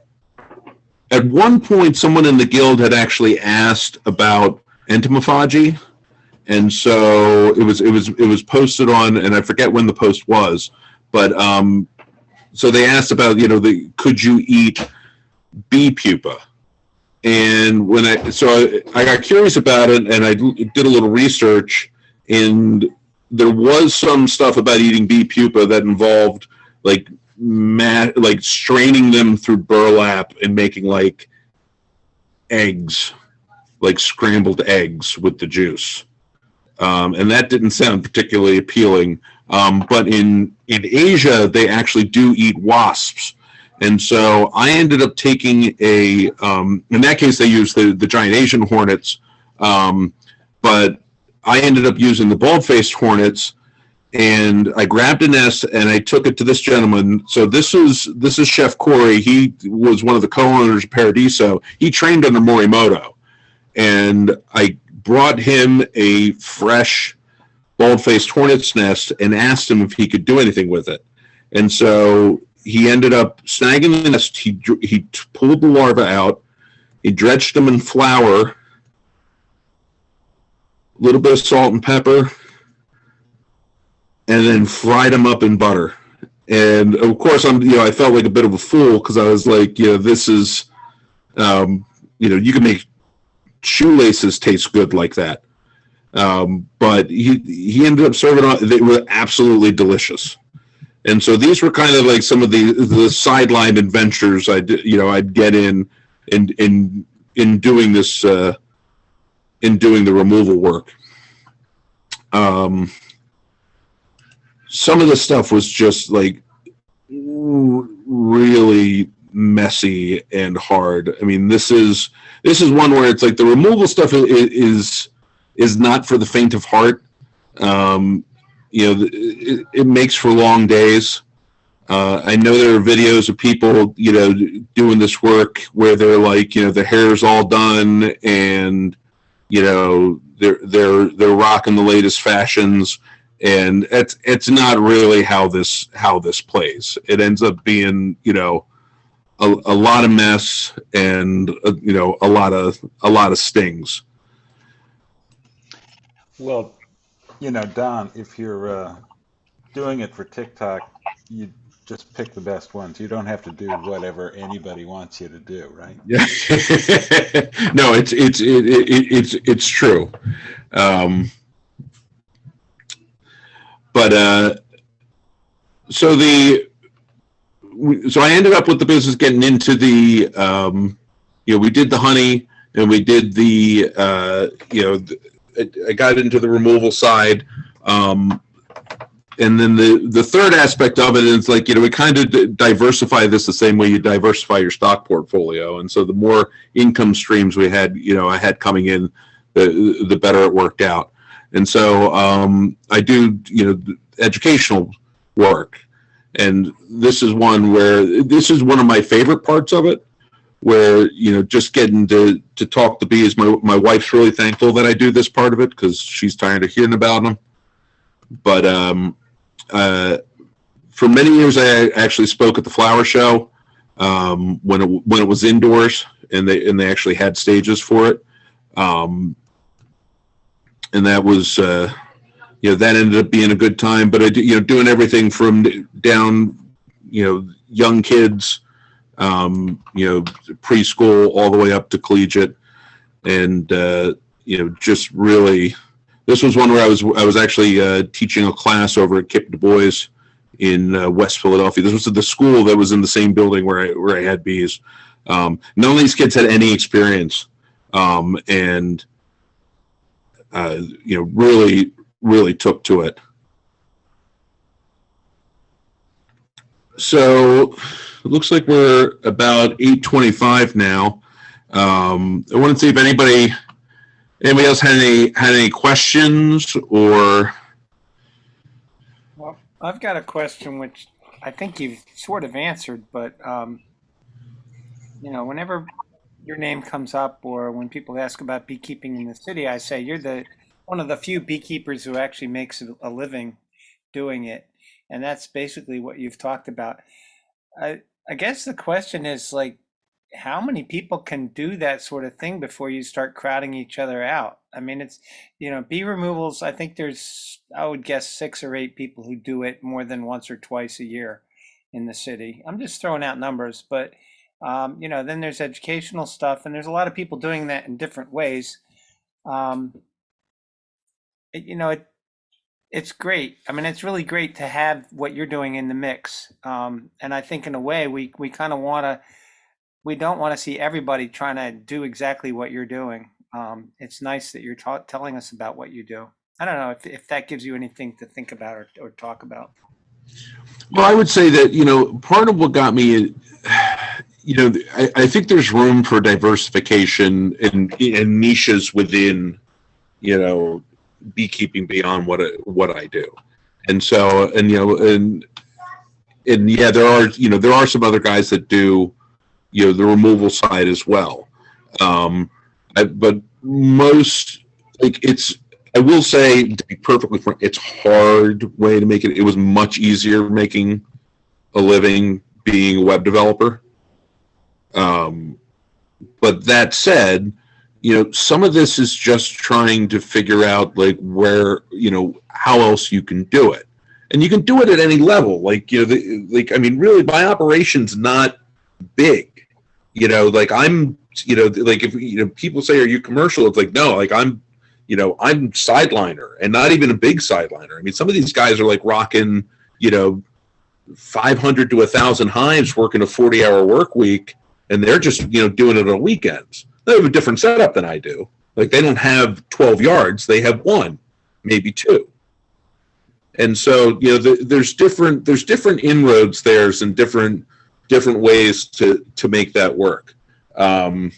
at one point, someone in the guild had actually asked about entomophagy, and so it was posted on, and I forget when the post was, but so they asked about, you know, could you eat bee pupa? And when I got curious about it, and I did a little research, and there was some stuff about eating bee pupa that involved like straining them through burlap and making like eggs, like scrambled eggs with the juice. And that didn't sound particularly appealing. But in Asia, they actually do eat wasps. And so I ended up taking in that case, they used the giant Asian hornets. But I ended up using the bald-faced hornets, and I grabbed a nest and I took it to this gentleman. So this is Chef Corey. He was one of the co-owners of Paradiso. He trained under Morimoto. And I brought him a fresh bald-faced hornet's nest and asked him if he could do anything with it. And so he ended up snagging the nest. He pulled the larvae out. He dredged them in flour, a little bit of salt and pepper, and then fried them up in butter. And of course, I felt like a bit of a fool, because I was like, this is, you can make shoelaces taste good like that. But he ended up serving on. They were absolutely delicious. And so these were kind of like some of the sideline adventures I'd get in doing this, in doing the removal work. Some of the stuff was just like really messy and hard. I mean, this is one where it's like the removal stuff is not for the faint of heart. It makes for long days. I know there are videos of people, doing this work where they're like, the hair's all done, and they're rocking the latest fashions, and it's not really how this plays. It ends up being a lot of mess and a lot of stings. Well, Don, if you're doing it for TikTok, you just pick the best ones. You don't have to do whatever anybody wants you to do, right? Yeah. No, it's true. So I ended up with the business getting into the, we did the honey, and we did the, I got into the removal side. And then the third aspect of it is like, we kind of diversify this the same way you diversify your stock portfolio. And so the more income streams we had, I had coming in, the better it worked out. And so I do, educational work. And this is one where this is one of my favorite parts of it, where, you know, just getting to talk to bees. My wife's really thankful that I do this part of it because she's tired of hearing about them. But for many years, I actually spoke at the flower show when it was indoors, and they actually had stages for it. And that was, you know, that ended up being a good time. But I did, you know, doing everything from down, you know, young kids, you know, preschool all the way up to collegiate, and you know, just really, this was one where I was actually teaching a class over at Kip Du Bois in West Philadelphia. This was the school that was in the same building where I had bees. None of these kids had any experience, and you know, really took to it. So it looks like we're about 8:25 now. I want to see if anybody else had any questions, or. Well, I've got a question which I think you've sort of answered, but you know, whenever your name comes up or when people ask about beekeeping in the city, I say you're one of the few beekeepers who actually makes a living doing it, and that's basically what you've talked about. I guess the question is, like, how many people can do that sort of thing before you start crowding each other out? I mean, it's, you know, bee removals, I think there's, I would guess 6 or 8 people who do it more than once or twice a year in the city. I'm just throwing out numbers, but you know, then there's educational stuff, and there's a lot of people doing that in different ways. You know, it's great. I mean, it's really great to have what you're doing in the mix. And I think in a way we kind of we don't want to see everybody trying to do exactly what you're doing. It's nice that you're telling us about what you do. I don't know if that gives you anything to think about or talk about. Well, I would say that, you know, part of what got me, you know, I think there's room for diversification and niches within, you know, beekeeping beyond what I do. And so, and, you know, and yeah, there are some other guys that do, you know, the removal side as well. But most, like, I will say, to be perfectly frank, it's hard way to make it. It was much easier making a living being a web developer. But that said, you know, some of this is just trying to figure out, like, where, you know, how else you can do it. And you can do it at any level. Like, you know, I mean, really, my operation's not big. You know, like, I'm, you know, like, if, you know, people say, are you commercial? It's like, no, like, I'm sideliner, and not even a big sideliner. I mean, some of these guys are like rocking, you know, 500 to 1,000 hives, working a 40-hour work week, and they're just, you know, doing it on weekends. They have a different setup than I do. Like, they don't have 12 yards; they have 1, maybe 2. And so, you know, there's different inroads there, and different ways to make that work. You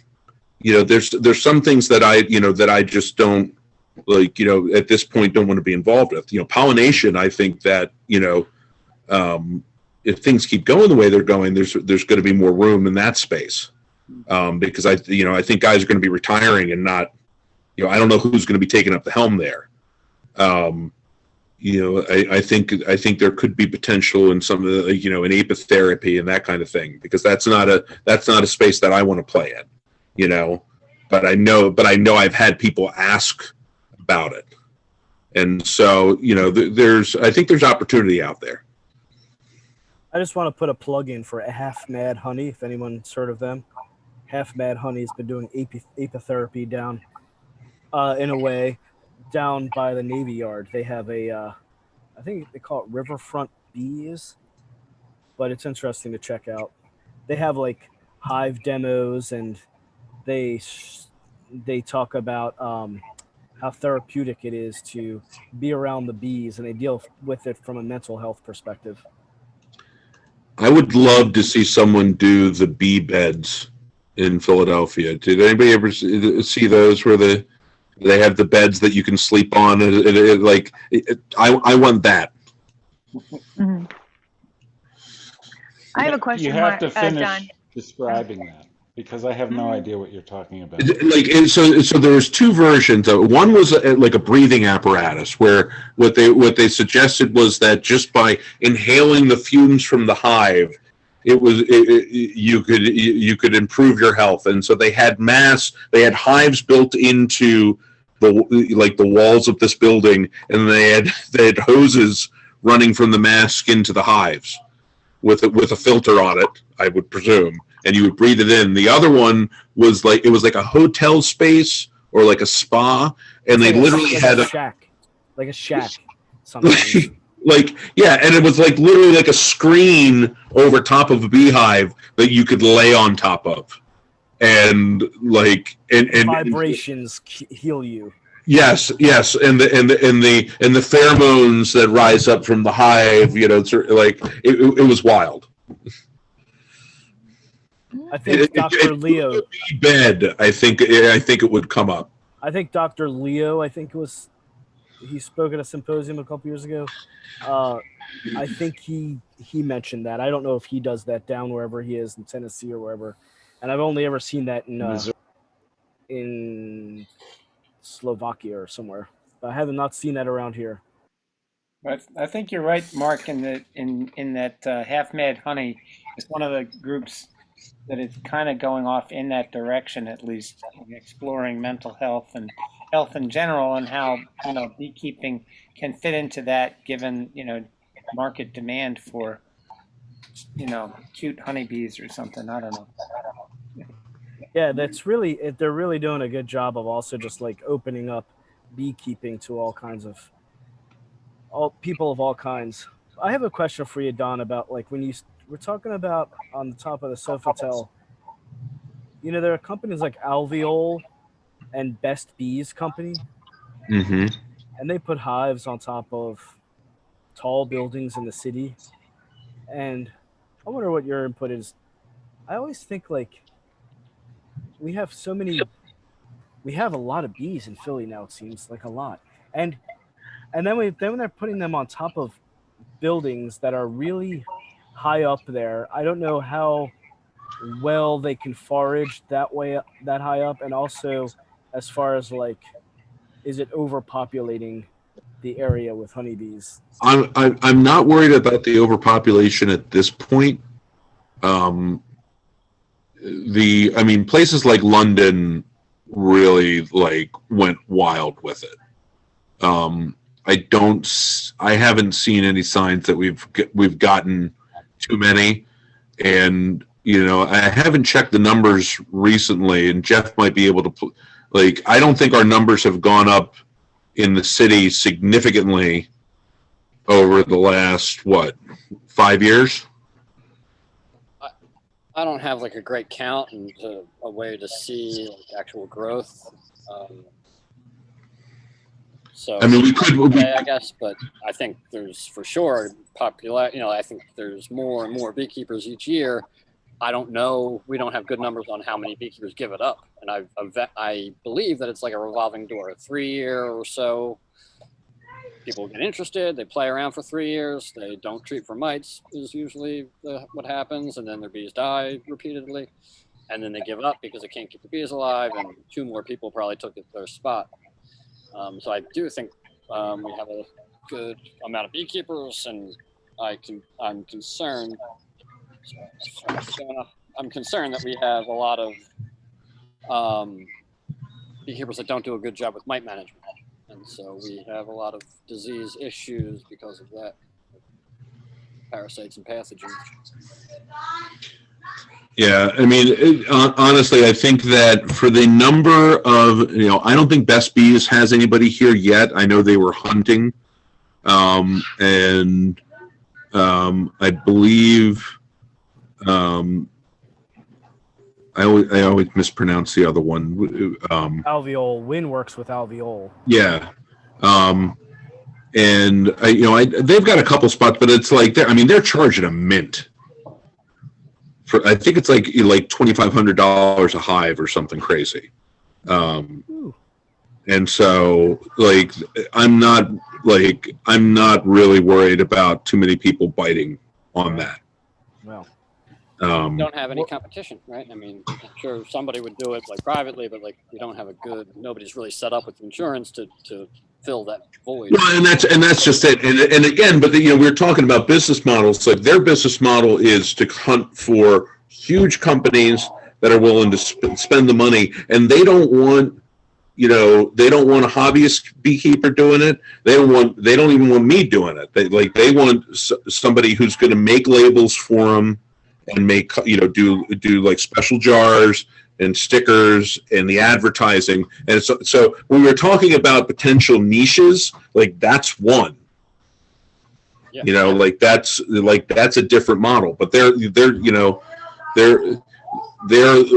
know, there's some things that I just don't, like, you know, at this point don't want to be involved with. You know, pollination, I think that, you know, if things keep going the way they're going, there's going to be more room in that space. Because I think guys are going to be retiring, and not, you know, I don't know who's going to be taking up the helm there. You know, I think there could be potential in some of the, you know, in apitherapy and that kind of thing, because that's not a space that I want to play in, you know. But I know I've had people ask about it, and so, you know, I think there's opportunity out there. I just want to put a plug in for Half Mad Honey, if anyone's heard of them. Half Mad Honey has been doing apitherapy down, in a way, down by the Navy Yard. They have I think they call it Riverfront Bees, but it's interesting to check out. They have, like, hive demos, and they talk about how therapeutic it is to be around the bees, and they deal with it from a mental health perspective. I would love to see someone do the bee beds in Philadelphia. Did anybody ever see those where they have the beds that you can sleep on? I want that. Mm-hmm. I have a question, You have to Don. finish describing that because I have no idea what you're talking about. Like, and so there was two versions of it. One was like a breathing apparatus, where what they suggested was that just by inhaling the fumes from the hive, you could improve your health. And so they had hives built into the walls of this building, and they had hoses running from the mask into the hives with a filter on it, I would presume, and you would breathe it in. The other one was like a hotel space or like a spa, and they literally had a shack, like a shack, something. Yeah, and it was like literally like a screen over top of a beehive that you could lay on top of, and vibrations heal you. Yes, and the pheromones that rise up from the hive, it's like it was wild. I think Dr. Leo bed. I think it would come up. I think Dr. Leo. He spoke at a symposium a couple years ago. I think he mentioned that. I don't know if he does that down wherever he is in Tennessee or wherever. And I've only ever seen that in Slovakia or somewhere. I have not seen that around here. But I think you're right, Mark, in that Half Mad Honey is one of the groups that is kind of going off in that direction, at least exploring mental health and health in general, and how beekeeping can fit into that, given market demand for cute honeybees or something. I don't know. Yeah, they're really doing a good job of also just like opening up beekeeping to all people of all kinds. I have a question for you, Don, about like when we're talking about on the top of the Sofitel, there are companies like Alveole and Best Bees Company, mm-hmm. and they put hives on top of tall buildings in the city. And I wonder what your input is. I always think like we have a lot of bees in Philly now. It seems like a lot, and then when they're putting them on top of buildings that are really high up there, I don't know how well they can forage that high up, and also as far as like, is it overpopulating the area with honeybees? I'm not worried about the overpopulation at this point. Places like London really like went wild with it. I haven't seen any signs that we've gotten too many, and I haven't checked the numbers recently, and Jeff might be able to I don't think our numbers have gone up in the city significantly over the last 5 years. I don't have like a great count and a way to see actual growth. So we could, I guess, but I think there's for sure I think there's more and more beekeepers each year. I don't know. We don't have good numbers on how many beekeepers give it up, and I believe that it's like a revolving door. 3 year or so, people get interested. They play around for 3 years. They don't treat for mites is usually what happens, and then their bees die repeatedly, and then they give up because they can't keep the bees alive, and 2 more people probably took their spot. So I do think we have a good amount of beekeepers, and I'm concerned. I'm concerned that we have a lot of beekeepers that don't do a good job with mite management, and so we have a lot of disease issues because of that, parasites and pathogens. Yeah, honestly, I think that for the number of, I don't think Best Bees has anybody here yet. I know they were hunting, and I believe, I always mispronounce the other one. Alveole. Win works with Alveole. Yeah, and they've got a couple spots, but it's like they're charging a mint. I think it's like $2,500 a hive or something crazy, and so I'm not really worried about too many people biting on that. Well, Don't have any competition, right? I mean, I'm sure somebody would do it like privately, but like you don't have nobody's really set up with insurance to fill that void. Well, and that's just it. And again, but we're talking about business models. Like their business model is to hunt for huge companies that are willing to spend the money, and they don't want, they don't want a hobbyist beekeeper doing it. They don't even want me doing it. They want somebody who's going to make labels for them and make, do like special jars and stickers and the advertising. And so when we're talking about potential niches, like that's one. Yeah. Like that's a different model. But they're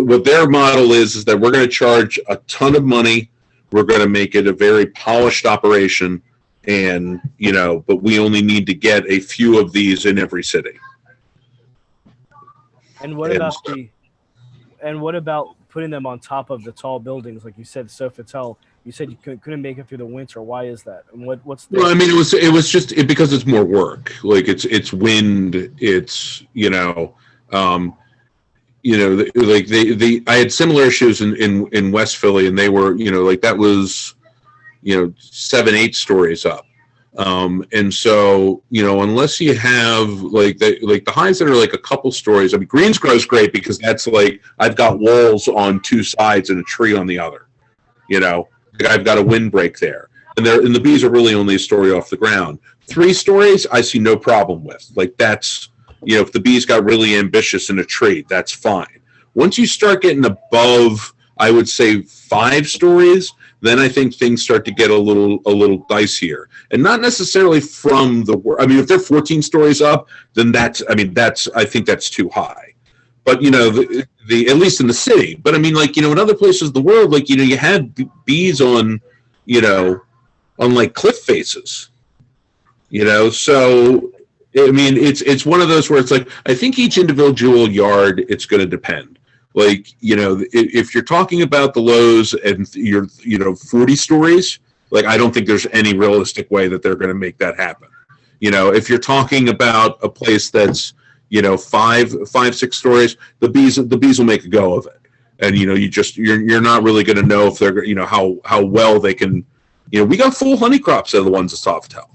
what their model is that we're going to charge a ton of money. We're going to make it a very polished operation, and but we only need to get a few of these in every city. And what about putting them on top of the tall buildings, like you said, Sofitel? You said you couldn't make it through the winter. Why is that? And what's the? Well, I mean, it was just because it's more work. Like it's wind. It's I had similar issues in West Philly, and they were like that was 7-8 stories up. And so, unless you have like the hives that are like a couple stories, I mean, Greensgrove's great because that's like, I've got walls on two sides and a tree on the other, like I've got a windbreak there. And the bees are really only a story off the ground. 3 stories, I see no problem with. Like that's, if the bees got really ambitious in a tree, that's fine. Once you start getting above, I would say 5 stories, then I think things start to get a little dicier, and not necessarily from I mean, if they're 14 stories up, then I think that's too high. But the at least in the city. But I mean, like in other places of the world, like you had bees on like cliff faces. So I mean, it's one of those where it's like I think each individual yard, it's going to depend. Like, if you're talking about the lows and you're, 40 stories, like, I don't think there's any realistic way that they're going to make that happen. If you're talking about a place that's, 5-6 stories, the bees will make a go of it. And, you're not really going to know if they're, how well they can, we got full honey crops out of the ones at Sofitel.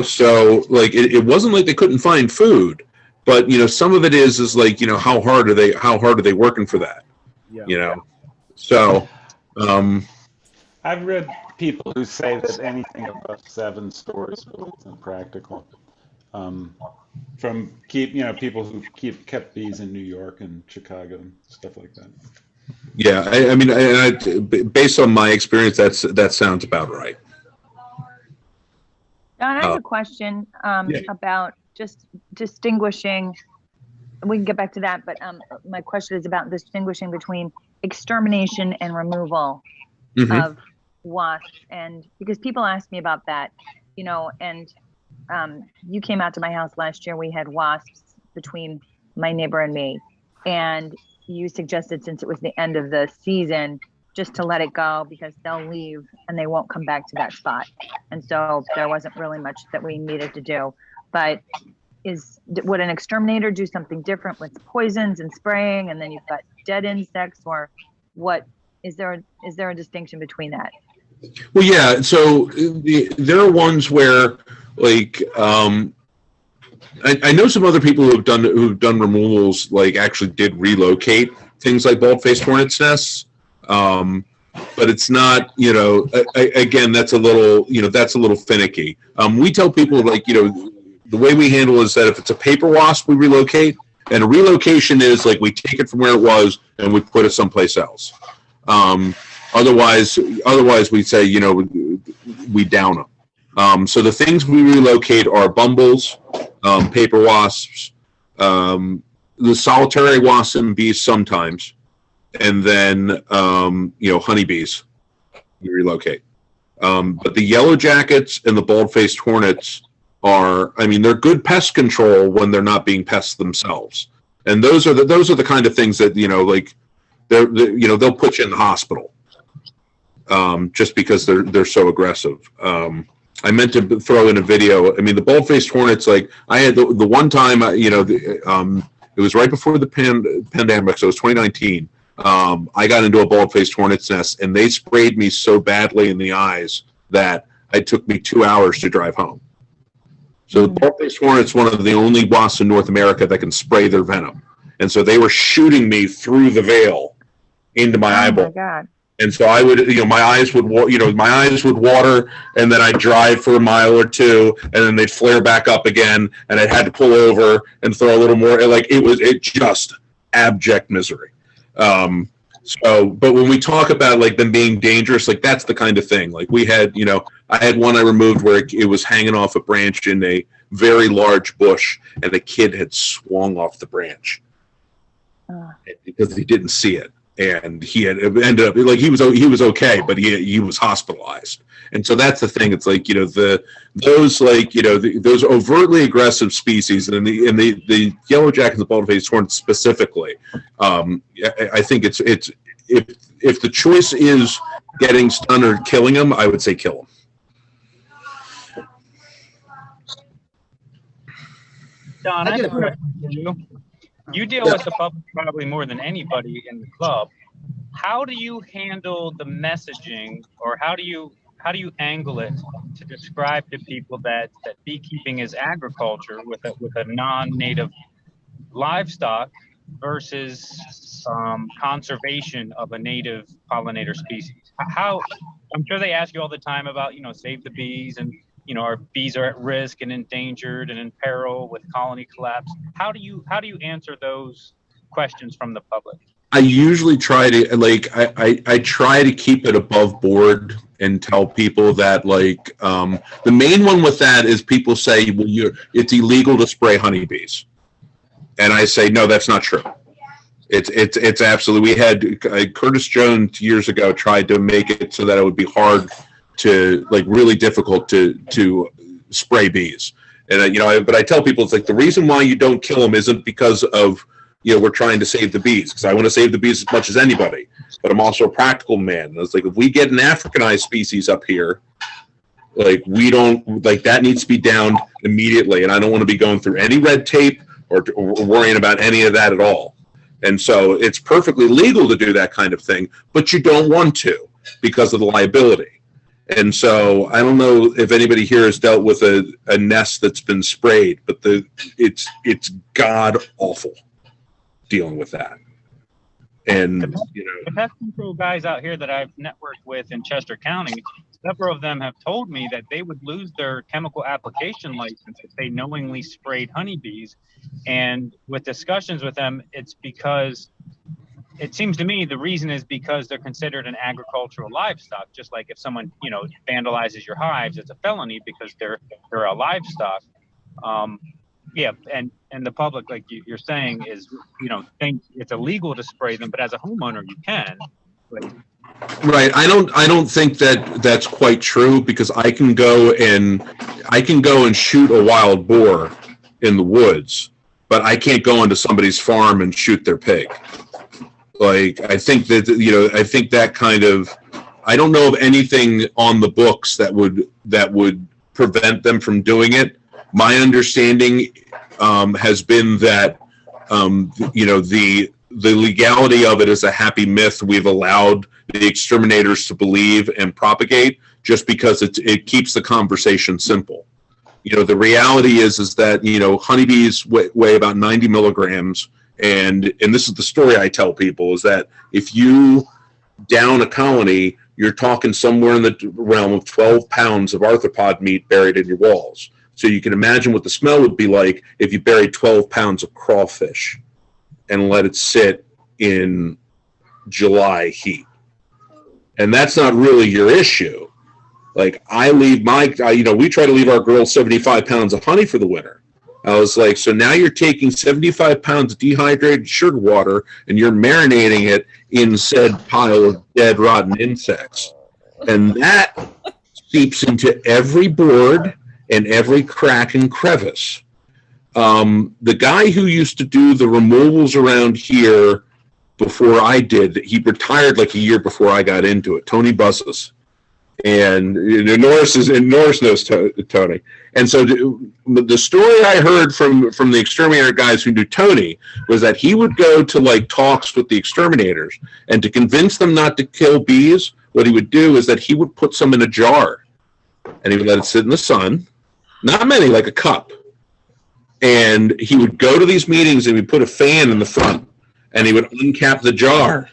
So like, it wasn't like they couldn't find food. But some of it is like how hard are they working for that? Yeah. So I've read people who say that anything above 7 stories is impractical. From people who kept bees in New York and Chicago and stuff like that. Yeah, I mean, based on my experience, that sounds about right. Don, I have a question about just distinguishing. We can get back to that, but my question is about distinguishing between extermination and removal of wasps, and because people ask me about that, and you came out to my house last year. We had wasps between my neighbor and me, and you suggested, since it was the end of the season, just to let it go because they'll leave and they won't come back to that spot. And so there wasn't really much that we needed to do. But would an exterminator do something different with poisons and spraying, and then you've got dead insects, or what? Is there a distinction between that? Well, yeah. So there are ones where, like, I know some other people who've done removals, like actually did relocate things like bald-faced hornet's nests. But it's not, again, that's a little finicky. We tell people, like, the way we handle is that if it's a paper wasp, we relocate, and a relocation is like we take it from where it was and we put it someplace else. Otherwise we say, we down them. So the things we relocate are bumbles, paper wasps, the solitary wasps and bees sometimes, and then honeybees we relocate. But the yellow jackets and the bald-faced hornets they're good pest control when they're not being pests themselves. And those are the kind of things that they'll put you in the hospital just because they're so aggressive. I meant to throw in a video. I mean, the bald-faced hornets, like I had the one time, it was right before the pandemic, so it was 2019. I got into a bald-faced hornet's nest, and they sprayed me so badly in the eyes that it took me 2 hours to drive home. So the bald-faced hornet's one of the only wasps in North America that can spray their venom. And so they were shooting me through the veil into my eyeball. Oh my God. And so I would, my eyes would water, and then I'd drive for a mile or two, and then they'd flare back up again, and I'd had to pull over and throw a little more. Like it just abject misery. But when we talk about like them being dangerous, like that's the kind of thing. Like we had, I had one I removed where it was hanging off a branch in a very large bush, and the kid had swung off the branch because he didn't see it. And he had ended up like he was okay, but he was hospitalized. And so that's the thing. It's like those overtly aggressive species, and the yellow jackets, the bald-faced hornet specifically. I think it's if the choice is getting stunned or killing them, I would say kill them. Don, I have a question for you. You deal with the public probably more than anybody in the club. How do you handle the messaging, or how do you angle it to describe to people that beekeeping is agriculture with a non-native livestock versus conservation of a native pollinator species? How, I'm sure they ask you all the time about, save the bees, and our bees are at risk and endangered and in peril with colony collapse. How do you answer those questions from the public? I usually try to I try to keep it above board and tell people that the main one with that is people say, well, it's illegal to spray honeybees, and I say no, that's not true. It's absolutely. We had Curtis Jones years ago tried to make it so that it would be hard to really difficult to spray bees, and but I tell people it's like the reason why you don't kill them isn't because of we're trying to save the bees, because I want to save the bees as much as anybody, but I'm also a practical man. And it's like if we get an Africanized species up here, we don't that needs to be downed immediately, and I don't want to be going through any red tape or worrying about any of that at all. And so it's perfectly legal to do that kind of thing, but you don't want to because of the liability. And so I don't know if anybody here has dealt with a nest that's been sprayed, but it's god awful dealing with that. And the pest control guys out here that I've networked with in Chester County, several of them have told me that they would lose their chemical application license if they knowingly sprayed honeybees. And with discussions with them, it's because it seems to me the reason is because they're considered an agricultural livestock. Just like if someone, vandalizes your hives, it's a felony because they're a livestock. And the public, like you're saying, is, think it's illegal to spray them, but as a homeowner, you can. Right. I don't think that's quite true, because I can go and shoot a wild boar in the woods, but I can't go into somebody's farm and shoot their pig. I think that kind of, I don't know of anything on the books that would prevent them from doing it. My understanding has been that the legality of it is a happy myth we've allowed the exterminators to believe and propagate, just because it keeps the conversation simple. The reality is that honeybees weigh about 90 milligrams. And this is the story I tell people, is that if you down a colony, you're talking somewhere in the realm of 12 pounds of arthropod meat buried in your walls. So you can imagine what the smell would be like if you buried 12 pounds of crawfish and let it sit in July heat. And that's not really your issue. I leave we try to leave our girls 75 pounds of honey for the winter. I was like, so now you're taking 75 pounds of dehydrated sugar water and you're marinating it in said pile of dead, rotten insects. And that seeps into every board and every crack and crevice. The guy who used to do the removals around here before I did, he retired like a year before I got into it, Tony Buzzes. And Norris knows Tony. And so the story I heard from the exterminator guys who knew Tony was that he would go to like talks with the exterminators, and to convince them not to kill bees, what he would do is that he would put some in a jar, and he would let it sit in the sun, not many, like a cup. And he would go to these meetings and he'd put a fan in the front, and he would uncap the jar.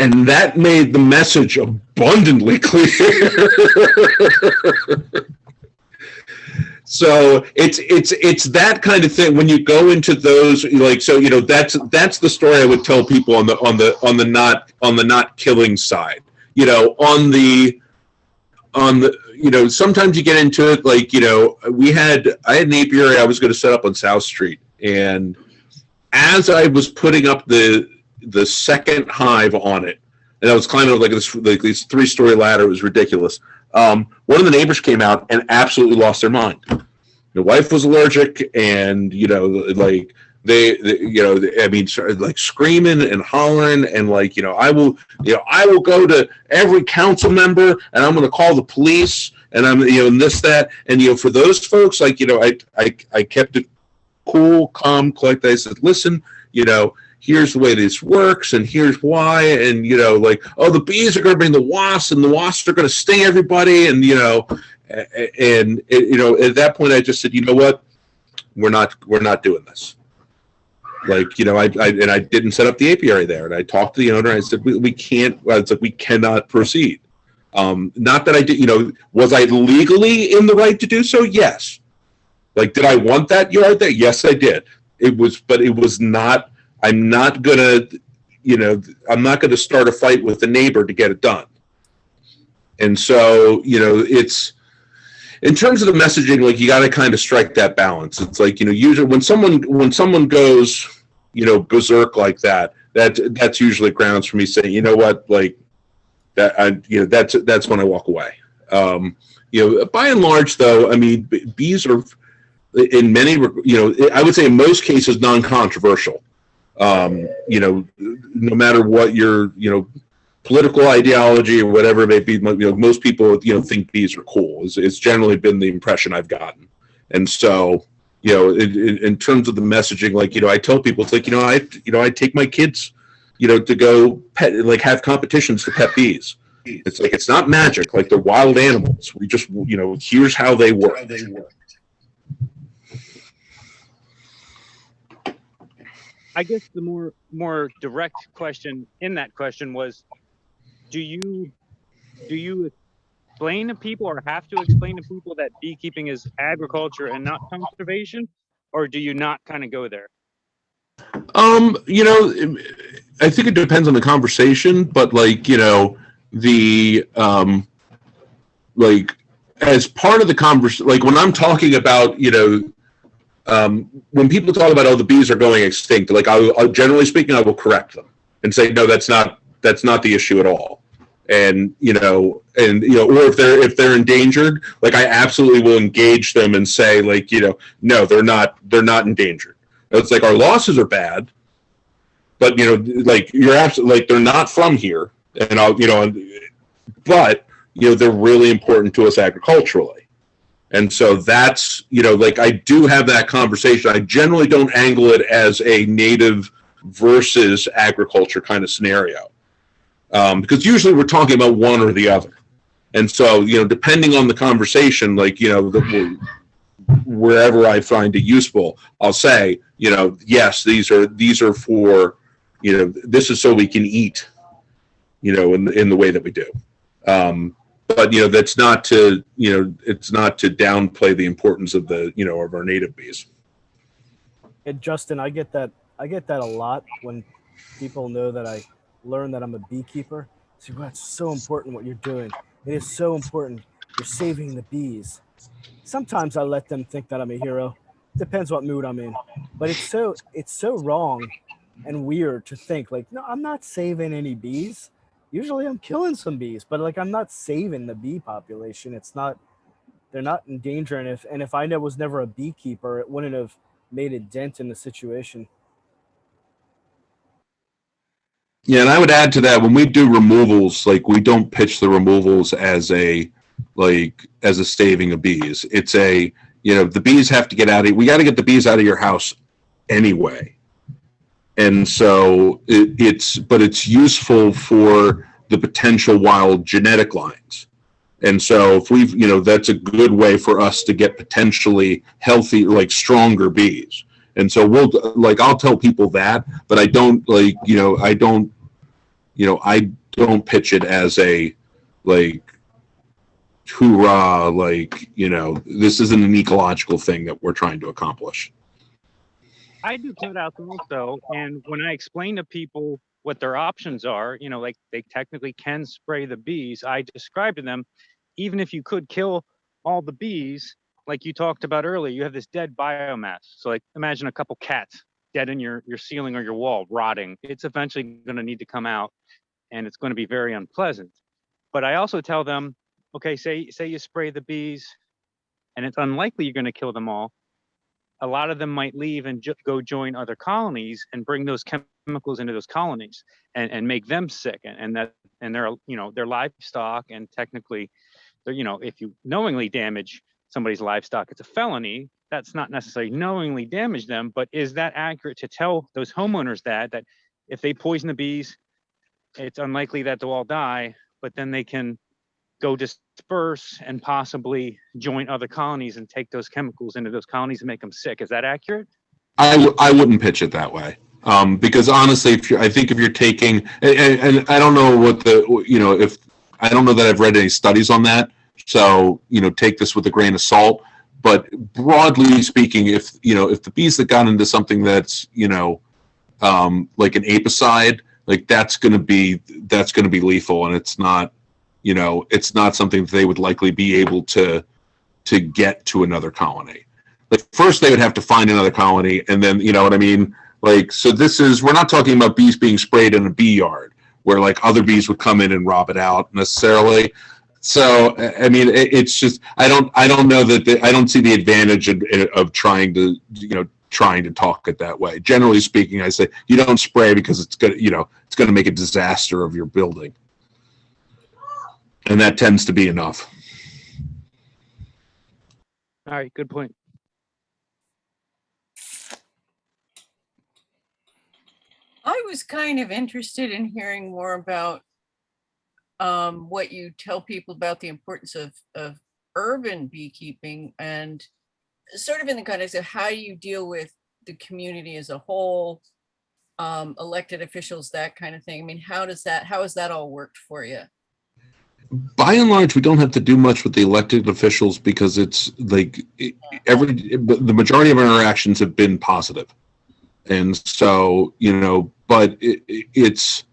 And that made the message abundantly clear. So it's that kind of thing when you go into those, like, so that's the story I would tell people on the not killing side. On the sometimes you get into it, like, I had an apiary I was going to set up on South Street, and as I was putting up the second hive on it, and I was climbing up like this 3-story ladder. It was ridiculous. One of the neighbors came out and absolutely lost their mind. The wife was allergic, and they started like screaming and hollering, and like, I will go to every council member, and I'm going to call the police, and I'm and this, that, and for those folks, like, I kept it cool, calm, collected. I said, listen, here's the way this works, and here's why, and the bees are going to bring the wasps, and the wasps are going to sting everybody, and at that point I just said, you know what, we're not doing this. Like, I didn't set up the apiary there, and I talked to the owner. I said, we can't. It's like, we cannot proceed. Not that I did. Was I legally in the right to do so? Yes. Like, did I want that yard there? Yes, I did. But it was not. I'm not gonna start a fight with the neighbor to get it done. And so, it's, in terms of the messaging, like, you got to kind of strike that balance. It's like, usually when someone goes, berserk like that, that's usually grounds for me saying, you know what, like, that, that's when I walk away. By and large, though, I mean, bees are, in many, I would say in most cases, non-controversial. No matter what your, political ideology or whatever it may be, most people, think bees are cool. It's generally been the impression I've gotten. And so, in terms of the messaging, like, I tell people, it's like, I take my kids, to go pet, like, have competitions to pet bees. It's like, it's not magic. Like, they're wild animals. We just, here's how they work. I guess the more direct question in that question was, do you explain to people, or have to explain to people, that beekeeping is agriculture and not conservation, or do you not kind of go there? I think it depends on the conversation, but like, like, as part of the conversation, like, when I'm talking about, when people talk about, the bees are going extinct, like, I'll generally speaking, I will correct them and say, no, that's not the issue at all. And, or if they're endangered, like, I absolutely will engage them and say, like, no, they're not endangered. It's like, our losses are bad, but, like, you're absolutely, like, they're not from here. And but, they're really important to us agriculturally. And so that's, like, I do have that conversation. I generally don't angle it as a native versus agriculture kind of scenario. Because usually we're talking about one or the other. And so, depending on the conversation, like, wherever I find it useful, I'll say, yes, these are for, this is so we can eat, in the way that we do. But, that's not to, it's not to downplay the importance of the, of our native bees. And Justin, I get that a lot when people know that I learn that I'm a beekeeper. So, well, it's so important what you're doing. It is so important. You're saving the bees. Sometimes I let them think that I'm a hero. Depends what mood I'm in. But it's so wrong and weird to think, like, no, I'm not saving any bees. Usually I'm killing some bees, but, like, I'm not saving the bee population. They're not in danger. And if I was never a beekeeper, it wouldn't have made a dent in the situation. Yeah, and I would add to that, when we do removals, like, we don't pitch the removals as a saving of bees. It's a, the bees have to get out of, we got to get the bees out of your house anyway. And so it's useful for the potential wild genetic lines. And so if we've, that's a good way for us to get potentially healthy, like stronger bees. And so I'll tell people that, but I don't I don't pitch it as a, like, hoorah, like, this isn't an ecological thing that we're trying to accomplish. I do put out the rules though, and when I explain to people what their options are, like they technically can spray the bees, I describe to them, even if you could kill all the bees, like you talked about earlier, you have this dead biomass. So like imagine a couple cats dead in your ceiling or your wall, rotting. It's eventually going to need to come out, and it's going to be very unpleasant. But I also tell them, okay, say you spray the bees, and it's unlikely you're going to kill them all. A lot of them might leave and go join other colonies and bring those chemicals into those colonies and make them sick. And their livestock, and technically, if you knowingly damage somebody's livestock, it's a felony. That's not necessarily knowingly damage them, but is that accurate to tell those homeowners that if they poison the bees, it's unlikely that they'll all die, but then they can go disperse and possibly join other colonies and take those chemicals into those colonies and make them sick. Is that accurate? I wouldn't pitch it that way. Because honestly, I think if you're taking, and I don't know what I don't know that I've read any studies on that. So, take this with a grain of salt, but broadly speaking, if the bees that got into something that's, like an apicide, like that's going to be lethal, and it's not, it's not something that they would likely be able to get to another colony. Like first they would have to find another colony, and then, you know what I mean? Like, so we're not talking about bees being sprayed in a bee yard where like other bees would come in and rob it out necessarily. So, I mean, it's just, I don't know that I don't see the advantage of trying to talk it that way. Generally speaking, I say you don't spray because it's going to make a disaster of your building. And that tends to be enough. All right, good point. I was kind of interested in hearing more about what you tell people about the importance of urban beekeeping, and sort of in the context of how you deal with the community as a whole, elected officials, that kind of thing. I mean, how has that all worked for you? By and large, we don't have to do much with the elected officials because it's like the majority of our interactions have been positive. And so, but it's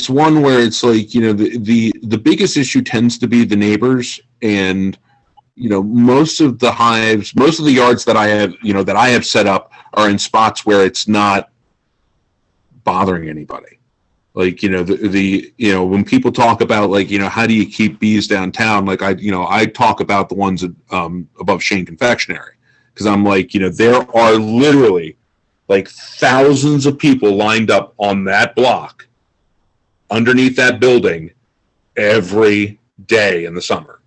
one where it's like, the biggest issue tends to be the neighbors, and, most of the hives, most of the yards that I have set up are in spots where it's not bothering anybody. Like, when people talk about like, how do you keep bees downtown? Like I talk about the ones above Shane Confectionery, because I'm like, there are literally like thousands of people lined up on that block underneath that building every day in the summer.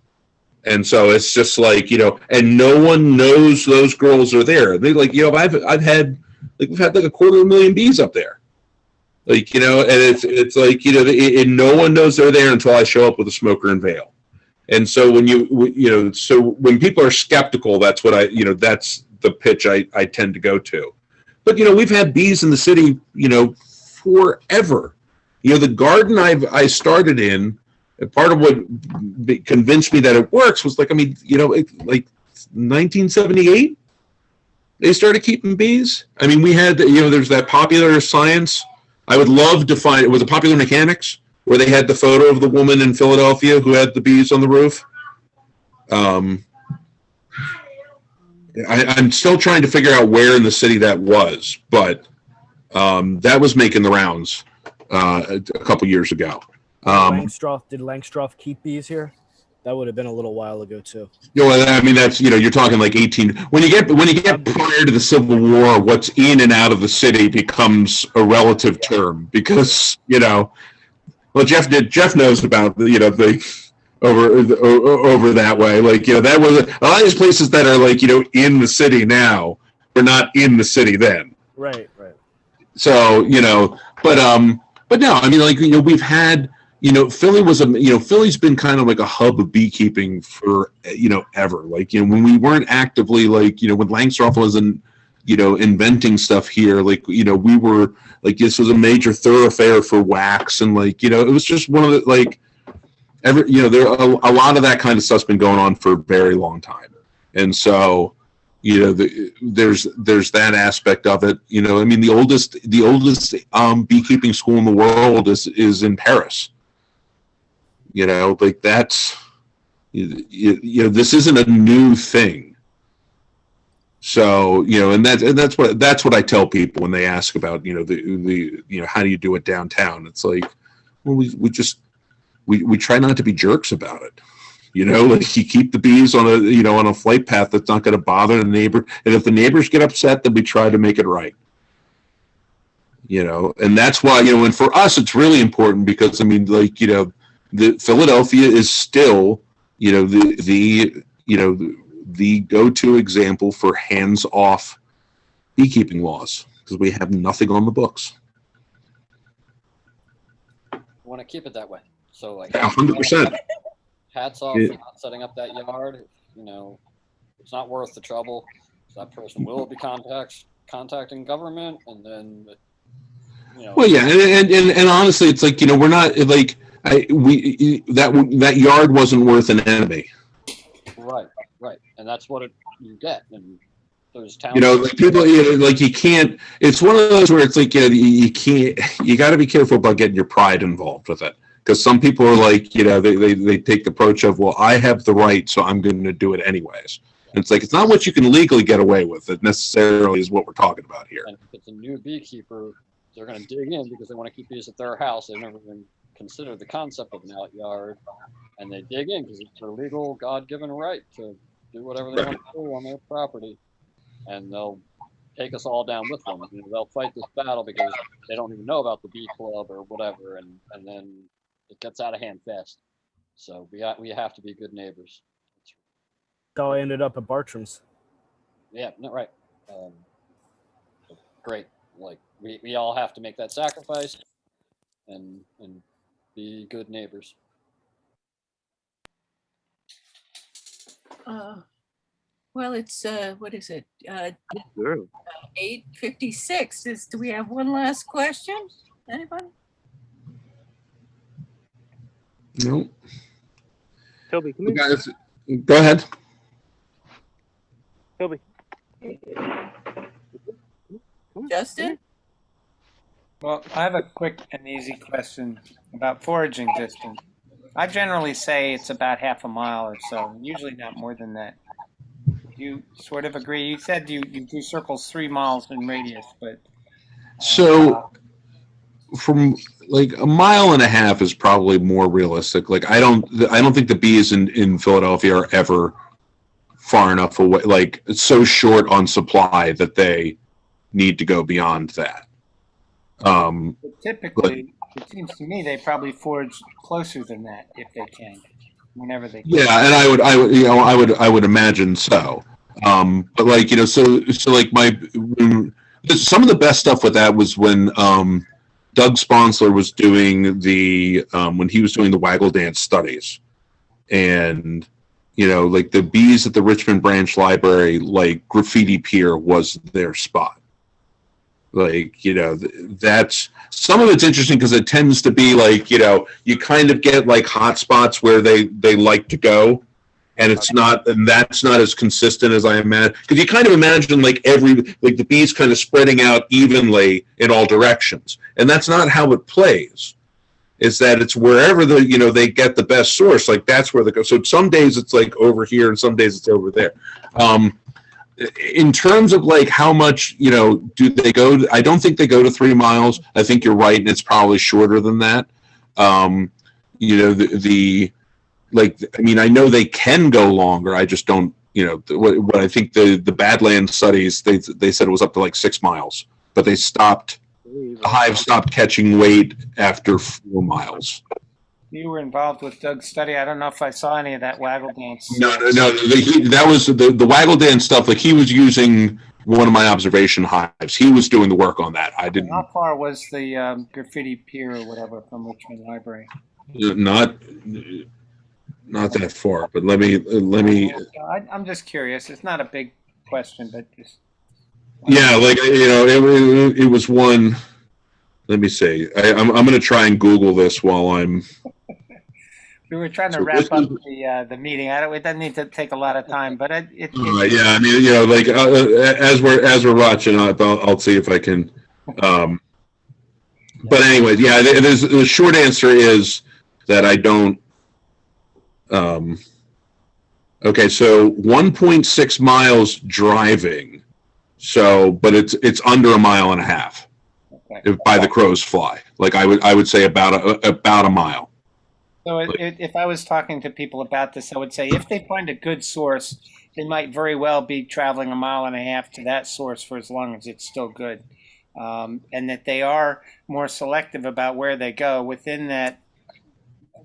And so it's just like, and no one knows those girls are there. They like, we've had like 250,000 bees up there. Like, and it's like, and no one knows they're there until I show up with a smoker and veil. And so when people are skeptical, that's what that's the pitch I tend to go to. But, we've had bees in the city, forever. The garden I started in, part of what convinced me that it works was like, like 1978, they started keeping bees. I mean, we had, there's that Popular Science. I would love to find, it was a Popular Mechanics, where they had the photo of the woman in Philadelphia who had the bees on the roof. I'm still trying to figure out where in the city that was, but that was making the rounds a couple years ago. Did Langstroth keep bees here? That would have been a little while ago too. I mean, that's, you're talking like 18. When you get prior to the Civil War, what's in and out of the city becomes a relative term because, well, Jeff knows about, the over that way. Like, that was a lot of these places that are like, in the city now were not in the city then. Right. So, but no, I mean, like, we've had, Philly was Philly's been kind of like a hub of beekeeping for, ever. Like, when we weren't actively, like, when Langstroth wasn't, inventing stuff here, like, we were, like, this was a major thoroughfare for wax. And, like, it was just one of the, like, there a lot of that kind of stuff's been going on for a very long time. And so, there's that aspect of it. I mean, the oldest beekeeping school in the world is in Paris. Like that's, this isn't a new thing. So, and that's what I tell people when they ask about, the how do you do it downtown? It's like, well, we try not to be jerks about it. Like you keep the bees on a flight path that's not going to bother the neighbor. And if the neighbors get upset, then we try to make it right. And that's why, and for us, it's really important because, I mean, like, the Philadelphia is still, the go-to example for hands-off beekeeping laws because we have nothing on the books. I want to keep it that way. So like 100%. Hats off for not setting up that yard. It's not worth the trouble. That person will be contacting government, and then, Well, yeah, and honestly, it's like, we're not like that yard wasn't worth an enemy. Right, and that's what you get. And those towns, like people, like you can't. It's one of those where it's like, you can't. You got to be careful about getting your pride involved with it. Because some people are like, they take the approach of, well, I have the right, so I'm going to do it anyways. And it's like, it's not what you can legally get away with. It necessarily is what we're talking about here. And if it's a new beekeeper, they're going to dig in because they want to keep bees at their house. They've never even considered the concept of an out yard. And they dig in because it's their legal, God-given right to do whatever they want to do on their property. And they'll take us all down with them. They'll fight this battle because they don't even know about the bee club or whatever. And then it gets out of hand fast. So we have to be good neighbors. How I ended up at Bartram's. Yeah, no, right. Great. Like we all have to make that sacrifice and be good neighbors. Well, it's what is it? Sure. 8:56. Do we have one last question? Anybody? No. Toby, come here. Guys, go ahead. Toby. Justin? Well, I have a quick and easy question about foraging distance. I generally say it's about half a mile or so, usually not more than that. You sort of agree? You said you do circles 3 miles in radius, but so from like a mile and a half is probably more realistic. Like I don't think the bees in Philadelphia are ever far enough away, like it's so short on supply that they need to go beyond that. but typically, it seems to me they probably forage closer than that if they can, whenever they can. Yeah, and I would imagine so. But like, so like some of the best stuff with that was when Doug Sponsler was doing when he was doing the Waggle Dance studies, and like the bees at the Richmond Branch Library, like Graffiti Pier was their spot. Like, that's some of it's interesting because it tends to be like, you kind of get like hot spots where they like to go, and that's not as consistent as I imagine. Because you kind of imagine like the bees kind of spreading out evenly in all directions, and that's not how it plays. Is that it's wherever they get the best source, like that's where they go. So some days it's like over here, and some days it's over there. In terms of like how much do they go? I don't think they go to 3 miles. I think you're right, and it's probably shorter than that. like, I mean, I know they can go longer. I just don't, what I think the Badlands studies, they said it was up to like 6 miles, but they stopped, the hive stopped catching weight after 4 miles. You were involved with Doug's study. I don't know if I saw any of that waggle dance. No. That was the waggle dance stuff. Like, he was using one of my observation hives. He was doing the work on that. I didn't. How far was the graffiti pier or whatever from Richmond Library? Not that far, but let me. I'm just curious. It's not a big question, but just. Yeah, like, it was one. Let me see. I'm going to try and Google this while I'm. We were trying to wrap up the meeting. It doesn't need to take a lot of time, but yeah, I mean, like, as we're watching, I'll see if I can. But anyway, yeah, the short answer is that I don't. Okay, so 1.6 miles driving, but it's under 1.5 miles. Okay. By the crow's fly. Like, I would say about a mile. So if I was talking to people about this, I would say if they find a good source, they might very well be traveling 1.5 miles to that source for as long as it's still good. And that they are more selective about where they go within that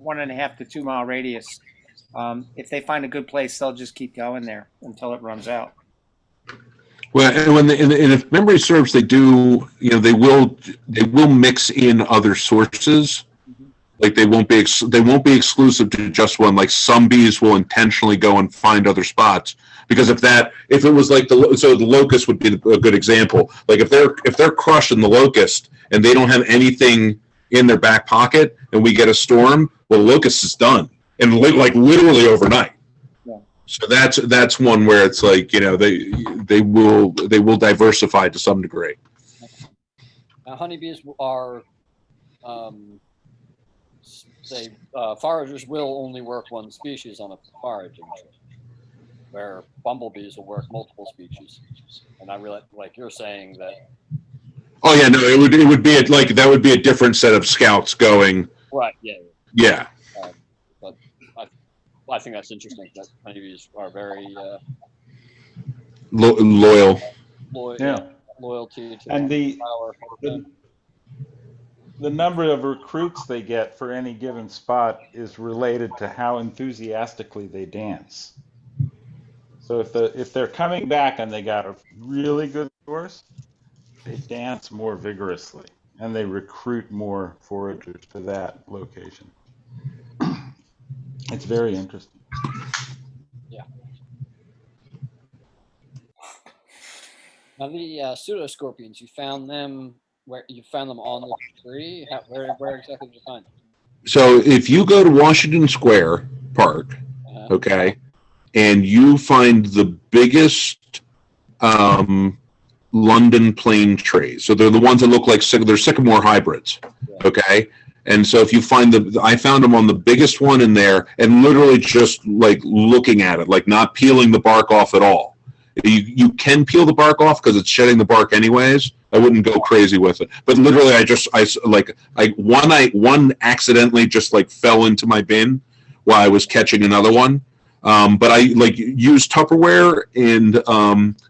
1.5 to 2 mile radius. If they find a good place, they'll just keep going there until it runs out. Well, and if memory serves, they do. They will mix in other sources. Like, they won't be exclusive to just one. Like, some bees will intentionally go and find other spots, because if it was like the locust would be a good example. Like, if they're crushing the locust and they don't have anything in their back pocket, and we get a storm, well, the locust is done, and like literally overnight. Yeah. So that's one where it's like, they will diversify to some degree. Now, honeybees are. Foragers will only work one species on a foraging trip, where bumblebees will work multiple species. And I really, like you're saying that. Oh yeah, no, it would be that would be a different set of scouts going. Right. Yeah. Yeah. But I think that's interesting that honeybees are very loyal. Yeah. Loyalty to and power. The number of recruits they get for any given spot is related to how enthusiastically they dance. So if they're coming back and they got a really good source, they dance more vigorously and they recruit more foragers to that location. It's very interesting. Yeah. Now the pseudo scorpions, you found them. Where you found them on the tree? Where exactly did you find them? So if you go to Washington Square Park, okay, and you find the biggest London plane trees, so they're the ones that look like they're sycamore hybrids, okay. And so if you find I found them on the biggest one in there, and literally just like looking at it, like not peeling the bark off at all. You can peel the bark off because it's shedding the bark anyways. I wouldn't go crazy with it, but literally, one accidentally just like fell into my bin while I was catching another one. But I use Tupperware and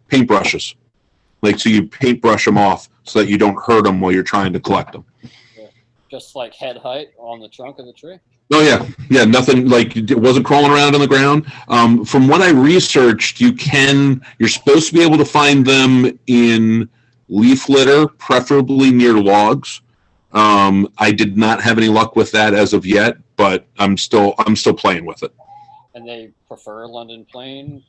paintbrushes, so you paintbrush them off so that you don't hurt them while you're trying to collect them. Yeah. Just like head height on the trunk of the tree. Oh yeah, nothing, like it wasn't crawling around on the ground. From what I researched, you're supposed to be able to find them in leaf litter, preferably near logs. I did not have any luck with that as of yet, but I'm still playing with it. And they prefer London plane.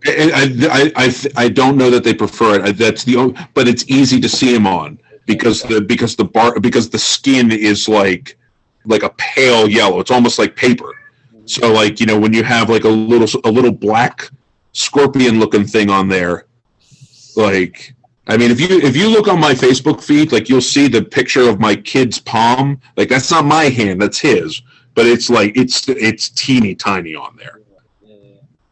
I don't know that they prefer it. But it's easy to see them on because the skin is like a pale yellow. It's almost like paper. So when you have like a little black scorpion looking thing on there, if you look on my Facebook feed, you'll see the picture of my kid's palm. That's not my hand, that's his, but it's teeny tiny on there.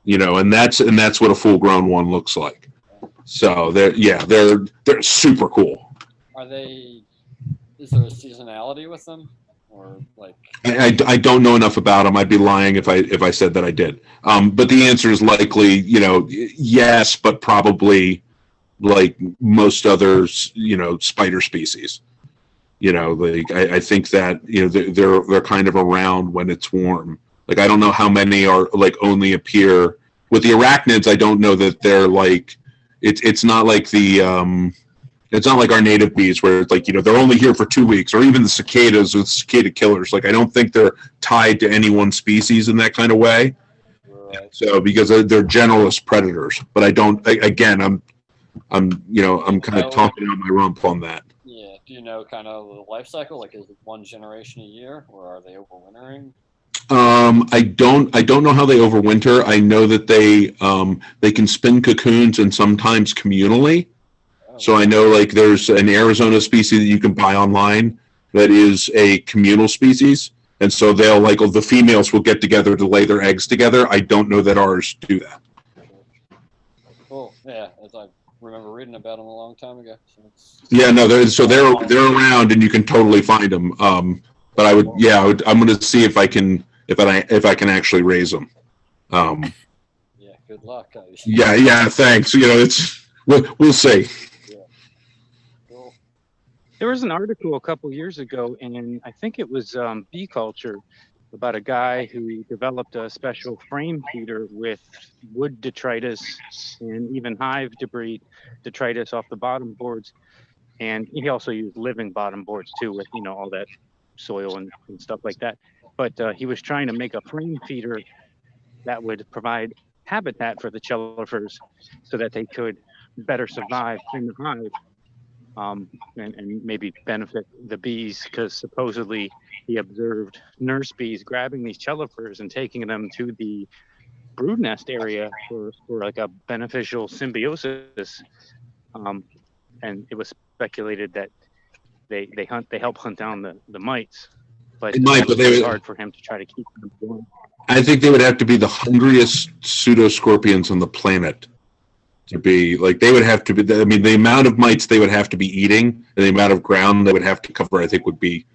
And that's what a full grown one looks like. So they're super cool. Is there a seasonality with them? or like? I don't know enough about them. I'd be lying if I said that I did. But the answer is likely, yes, but probably like most others, spider species. Like I think that they're kind of around when it's warm. Like I don't know how many are like only appear with the arachnids. I don't know that they're like it's not like the it's not like our native bees where it's like they're only here for 2 weeks, or even the cicadas with cicada killers. Like I don't think they're tied to any one species in that kind of way. Right. So because they're generalist predators, but I don't. Again, I'm kind of talking out my rump on that. Yeah. Do you know kind of the life cycle? Like, is it one generation a year, or are they overwintering? I don't know how they overwinter. I know that they can spin cocoons and sometimes communally. So I know like there's an Arizona species that you can buy online that is a communal species. And so they'll like the females will get together to lay their eggs together. I don't know that ours do that. Cool. Yeah, as I remember reading about them a long time ago. Yeah, no, they're around and you can totally find them. But I'm going to see if I can actually raise them. Yeah, good luck. Yeah, thanks. We'll see. There was an article a couple years ago, and I think it was Bee Culture, about a guy who developed a special frame feeder with wood detritus and even hive debris detritus off the bottom boards. And he also used living bottom boards too, with all that soil and stuff like that. But he was trying to make a frame feeder that would provide habitat for the cellifers so that they could better survive in the hive. And maybe benefit the bees, because supposedly he observed nurse bees grabbing these cellifers and taking them to the brood nest area for like a beneficial symbiosis. And it was speculated that they help hunt down the mites, but it was really hard for him to try to keep them going. I think they would have to be the hungriest pseudo scorpions on the planet to be like, they would have to be, I mean, the amount of mites they would have to be eating and the amount of ground they would have to cover, I think would be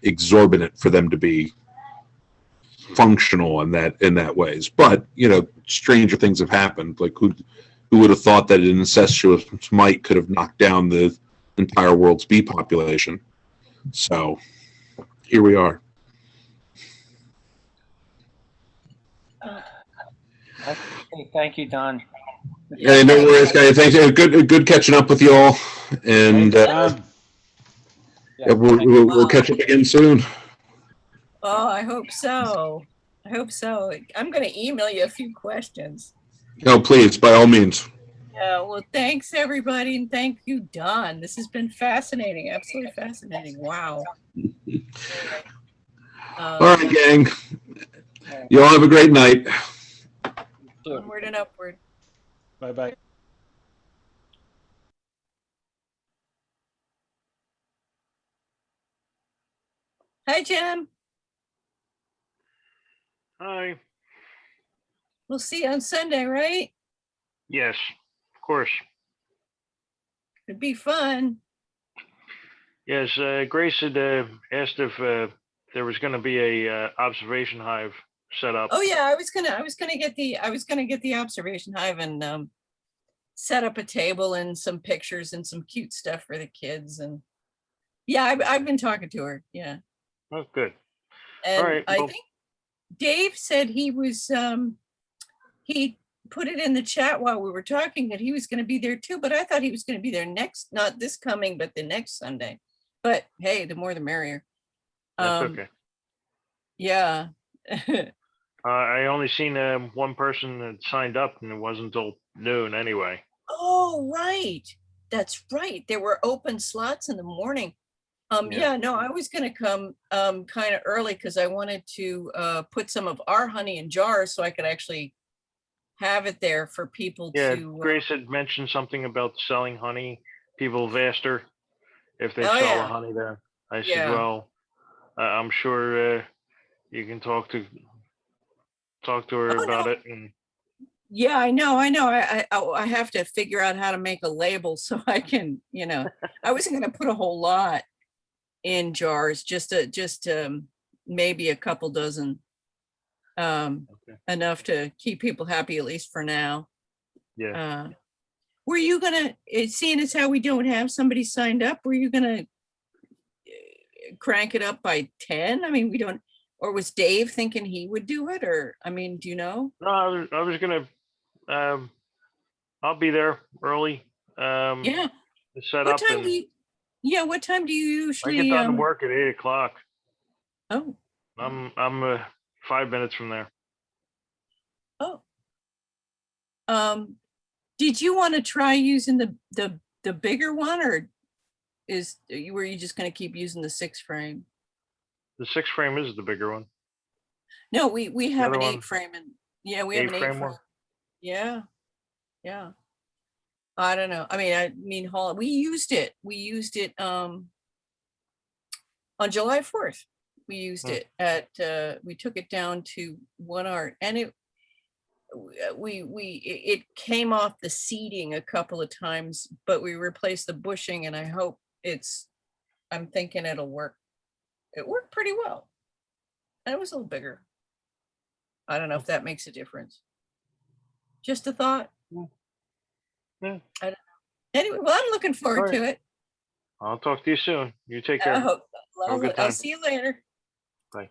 exorbitant for them to be functional in that ways. But, stranger things have happened. Like who would have thought that an incestuous mite could have knocked down the entire world's bee population? So here we are. Okay, thank you, Don. Yeah, no worries, guys. Thanks. Good catching up with you all, and we'll catch up again soon. Oh, I hope so. I'm going to email you a few questions. No, please, by all means. Yeah, well, thanks everybody, and thank you, Don. This has been fascinating, absolutely fascinating. Wow. All right, gang. You all have a great night. Onward and upward. Bye-bye. Hi, Jim. Hi. We'll see you on Sunday, right? Yes, of course. It'd be fun. Yes, Grace had asked if there was going to be a observation hive set up. Oh yeah, I was gonna get the observation hive and set up a table and some pictures and some cute stuff for the kids. And yeah, I've been talking to her. Yeah. Oh, good. And all right. I think Dave said he was he put it in the chat while we were talking that he was going to be there too, but I thought he was going to be there not this coming, but the next Sunday. But hey, the more the merrier. That's okay. Yeah. I only seen one person that signed up, and it wasn't until noon anyway. Oh, right. That's right. There were open slots in the morning. Yeah, no, I was going to come kind of early because I wanted to put some of our honey in jars so I could actually have it there for people to. Grace had mentioned something about selling honey. People have asked her if they sell the honey there. I said, well, I'm sure you can talk to her about it. And yeah, I know. I have to figure out how to make a label so I can, I wasn't going to put a whole lot in jars, just maybe a couple dozen, enough to keep people happy, at least for now. Yeah. Were you gonna, seeing as how we don't have somebody signed up, were you gonna crank it up by 10? I mean, we don't, or was Dave thinking he would do it? Or, I mean, do you know? No, I was gonna. I'll be there early. Yeah. To set What up time and do you, yeah, what time do you I usually, get done to work at 8 o'clock. oh, I'm 5 minutes from there. oh. Did you want to try using the bigger one, or were you just going to keep using the 6 frame? The 6 frame is the bigger one. No, we have other an 8 one- frame, and yeah, we have an 8 frame frame. one. Yeah, yeah. I don't know. I mean, we used it. We used it on July 4th. We used it at we took it down to One Art, and it came off the seating a couple of times, but we replaced the bushing, and I hope I'm thinking it'll work. It worked pretty well. And it was a little bigger. I don't know if that makes a difference. Just a thought. Yeah. I don't know. Anyway, well, I'm looking forward to it. I'll talk to you soon. You take I care. hope so. Have a good I'll time. see you later. Bye.